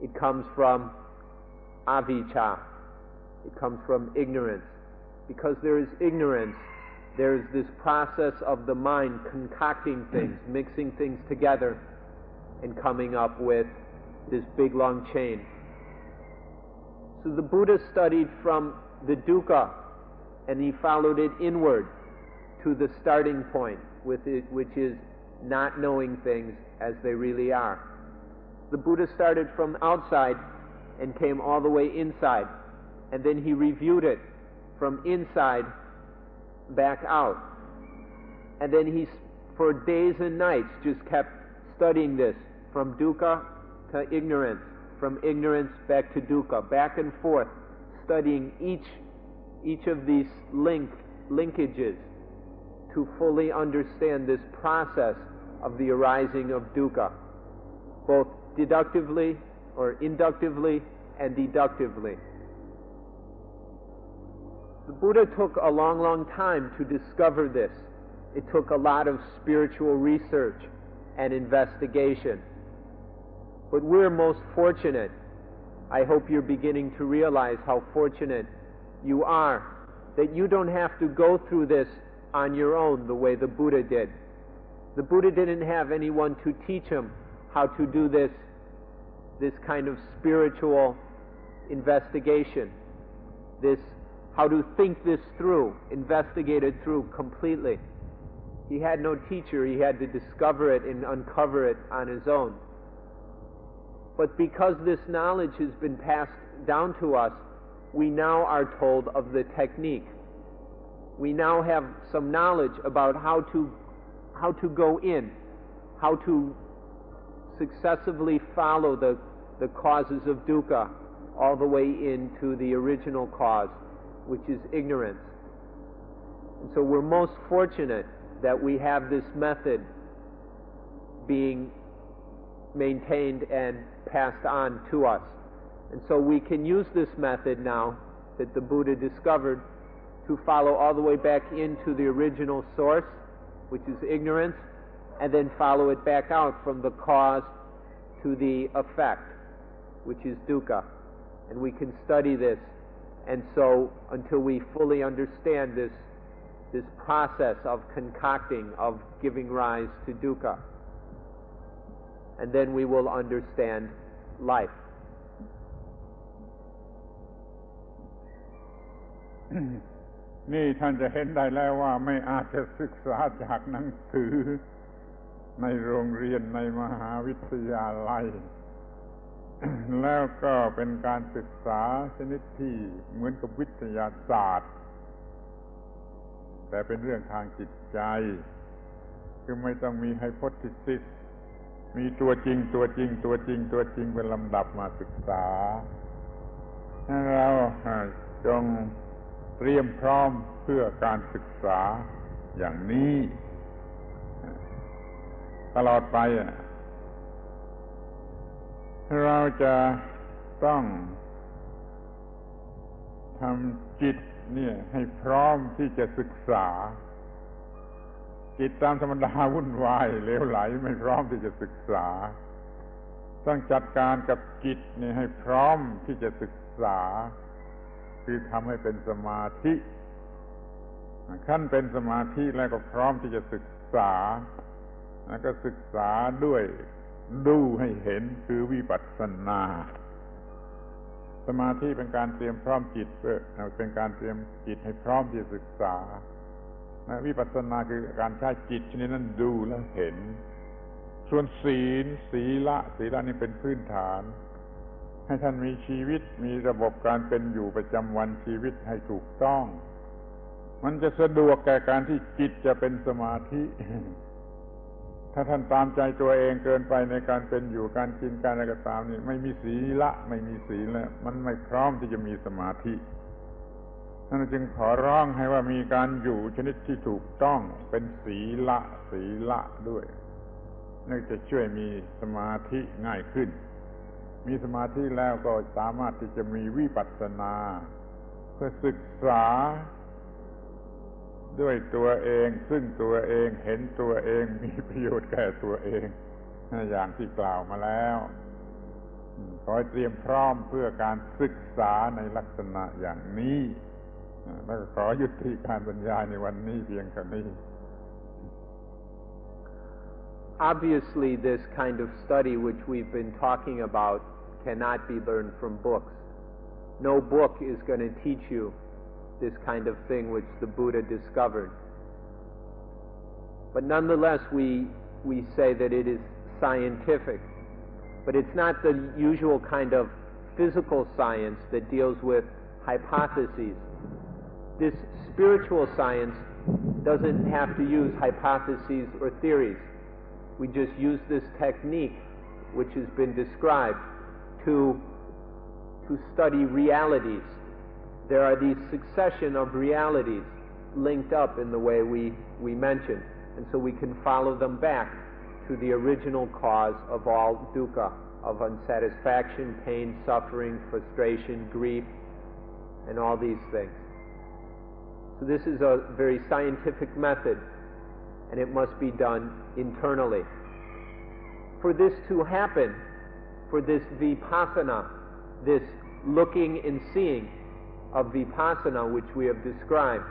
It comes from avijja. It comes from ignorance. Because there is ignorance, there is this process of the mind concocting things, mixing things together, and coming up with this big long chain. So the Buddha studied from the dukkha, and he followed it inward to the starting point, with it, which is not knowing things as they really are. The Buddha started from outside and came all the way inside, and then he reviewed it from inside back out. And then he, for days and nights, just kept studying this from dukkha to ignorance, from ignorance back to dukkha, back and forth, studying each of these linked linkages to fully understand this process of the arising of dukkha, both deductively or inductively and deductively. The Buddha took a long, long time to discover this. It took a lot of spiritual research and investigation. But we're most fortunate. I hope you're beginning to realize how fortunate you are, that you don't have to go through this on your own the way the Buddha did. The Buddha didn't have anyone to teach him how to do this kind of spiritual investigation, how to think this through, investigate it through completely. He had no teacher. He had to discover it and uncover it on his own. But because this knowledge has been passed down to us, we now are told of the technique. We now have some knowledge about how to go in, how to successively follow the causes of dukkha all the way into the original cause, which is ignorance. And so we're most fortunate that we have this method being maintained and passed on to us. And so we can use this method now that the Buddha discovered to follow all the way back into the original source, which is ignorance, and then follow it back out from the cause to the effect, which is dukkha. And we can study this, and so until we fully understand this process of concocting, of giving rise to dukkha, and then we will understand life. นี่ท่านจะเห็นได้แล้วว่าไม่อาจจะศึกษาจากหนังสือในโรงเรียนในมหาวิทยาลัย แล้วก็เป็นการศึกษาชนิดที่เหมือนกับวิทยาศาสตร์แต่เป็นเรื่องทางจิตใจคือไม่ต้องมีไฮโพธีซิสมีตัวจริงเป็นลำดับมาศึกษาให้เราจงเตรียมพร้อมเพื่อการศึกษาอย่างนี้ตลอดไปเราจะต้องทำจิตเนี่ยให้พร้อมที่จะศึกษาจิตตามธรรมดาวุ่นวายเหลวไหลไม่พร้อมที่จะศึกษาต้องจัดการกับจิตนี่ให้พร้อมที่จะศึกษาคือทำให้เป็นสมาธิขั้นเป็นสมาธิแล้วก็พร้อมที่จะศึกษาแล้วก็ศึกษาด้วยดูให้เห็นคือวิปัสสนาสมาธิเป็นการเตรียมพร้อมจิตเพื่อเป็นการเตรียมจิตให้พร้อมที่จะศึกษาวิปัสสนาคือการใช้จิตชนิดนั้นดูแล้วเห็นส่วนศีลนี่เป็นพื้นฐานให้ท่านมีชีวิตมีระบบการเป็นอยู่ประจำวันชีวิตให้ถูกต้องมันจะสะดวกแก่การที่จิตจะเป็นสมาธิถ้าท่านตามใจตัวเองเกินไปในการเป็นอยู่การกินการอะไรก็ตามนี่ไม่มีศีลแล้วมันไม่พร้อมที่จะมีสมาธิท่านจึงขอร้องให้ว่ามีการอยู่ชนิดที่ถูกต้องเป็นศีละด้วยนั่นจะช่วยมีสมาธิง่ายขึ้นมีสมาธิแล้วก็สามารถที่จะมีวิปัสสนาเพื่อศึกษาด้วยตัวเองซึ่งตัวเองเห็นตัวเองมีประโยชน์แก่ตัวเองอย่างที่กล่าวมาแล้วขอให้เตรียมพร้อมเพื่อการศึกษาในลักษณะอย่างนี้แล้วก็ขอยุติการบรรยายในวันนี้เพียงเท่านี้ Obviously, this kind of study which we've been talking about cannot be learned from books. No book is going to teach you this kind of thing which the Buddha discovered. But nonetheless, we say that it is scientific. But it's not the usual kind of physical science that deals with hypotheses. This spiritual science doesn't have to use hypotheses or theories. We just use this technique which has been described to study realities. There are these succession of realities linked up in the way we mentioned. And so we can follow them back to the original cause of all dukkha, of unsatisfaction, pain, suffering, frustration, grief, and all these things. So this is a very scientific method, and it must be done internally. For this to happen, for this vipassana, this looking and seeing of vipassana which we have described,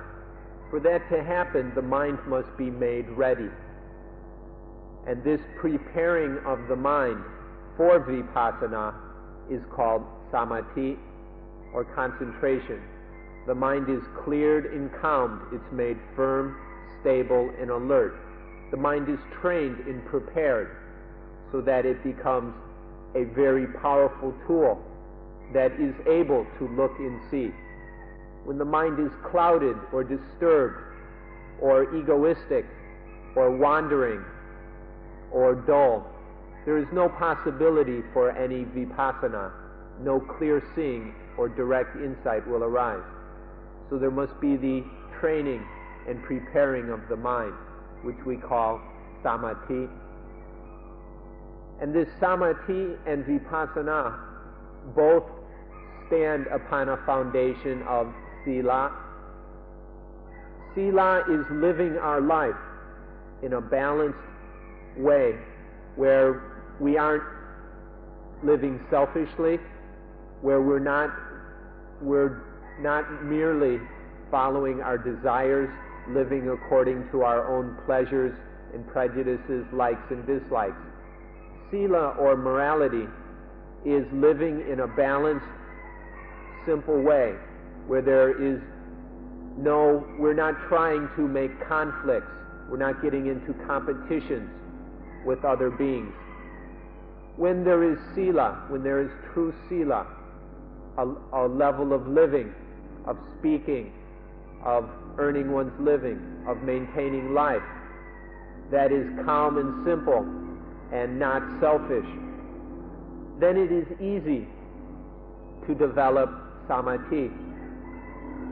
for that to happen, the mind must be made ready. And this preparing of the mind for vipassana is called samadhi, or concentration. The mind is cleared and calmed. It's made firm, stable, and alert. The mind is trained and prepared so that it becomes a very powerful tool that is able to look and see. When the mind is clouded or disturbed or egoistic or wandering or dull, there is no possibility for any vipassana. No clear seeing or direct insight will arise. So there must be the training and preparing of the mind, which we call samadhi. And this samadhi and vipassana both stand upon a foundation of sila. Sila is living our life in a balanced way where we aren't living selfishly, where we're not merely following our desires, living according to our own pleasures and prejudices, likes and dislikes. Sila, or morality, is living in a balanced, simple way where we're not trying to make conflicts, we're not getting into competitions with other beings. When there is sila, when there is true sila, a level of living, of speaking, of earning one's living, of maintaining life, that is calm and simple and not selfish, then it is easy to develop samadhi.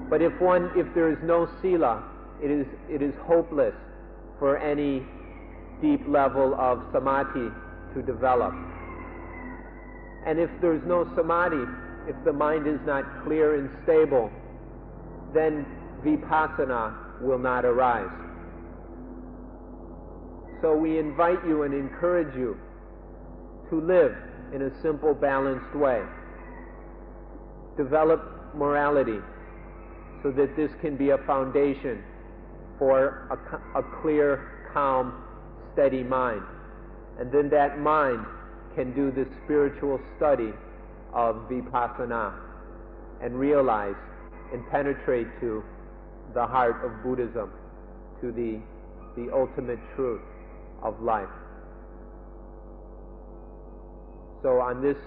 But if there is no sila, it is hopeless for any deep level of samadhi to develop. And if there's no samadhi, if the mind is not clear and stable, then vipassana will not arise. So we invite you and encourage you to live in a simple, balanced way. Develop morality so that this can be a foundation for a clear, calm, steady mind. And then that mind can do the spiritual study of vipassana and realize and penetrate to the heart of Buddhism, to the ultimate truth of life. So on this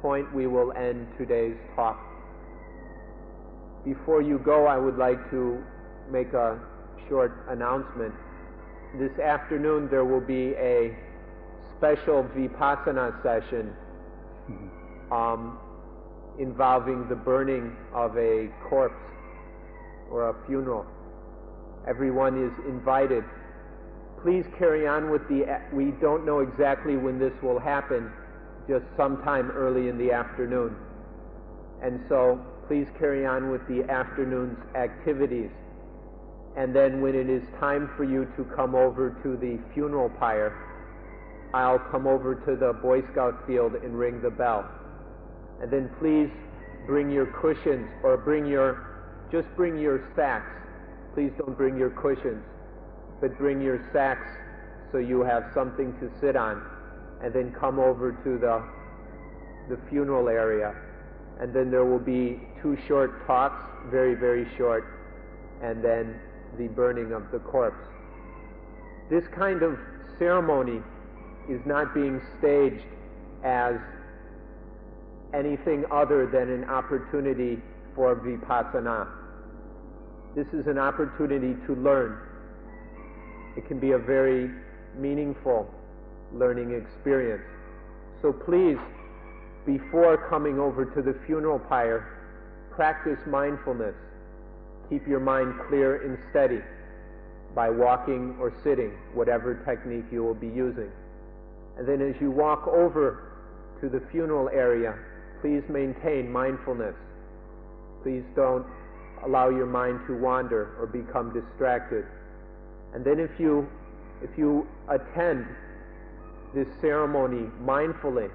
point we will end today's talk. Before you go, I would like to make a short announcement. This afternoon there will be a special vipassana session involving the burning of a corpse or a funeral. Everyone is invited. Please carry on with we don't know exactly when this will happen, just sometime early in the afternoon. And so please carry on with the afternoon's activities. And then when it is time for you to come over to the funeral pyre, I'll come over to the Boy Scout field and ring the bell. And then please bring your cushions, or just bring your sacks. Please don't bring your cushions, but bring your sacks so you have something to sit on. And then come over to the funeral area. And then there will be 2 short talks, very, very short, and then the burning of the corpse. This kind of ceremony is not being staged as anything other than an opportunity for vipassana. This is an opportunity to learn. It can be a very meaningful learning experience. So please, before coming over to the funeral pyre, practice mindfulness. keep your mind clear and steady by walking or sitting, whatever technique you will be using. And then as you walk over to the funeral area, please maintain mindfulness. Please don't allow your mind to wander or become distracted. And then if you attend this ceremony mindfully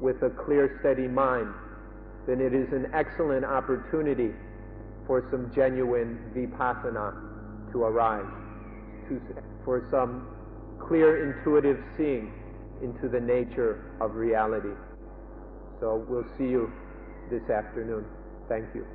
with a clear, steady mind, then it is an excellent opportunity for some genuine vipassana to arise, for some clear intuitive seeing into the nature of reality. So we'll see you this afternoon. Thank you.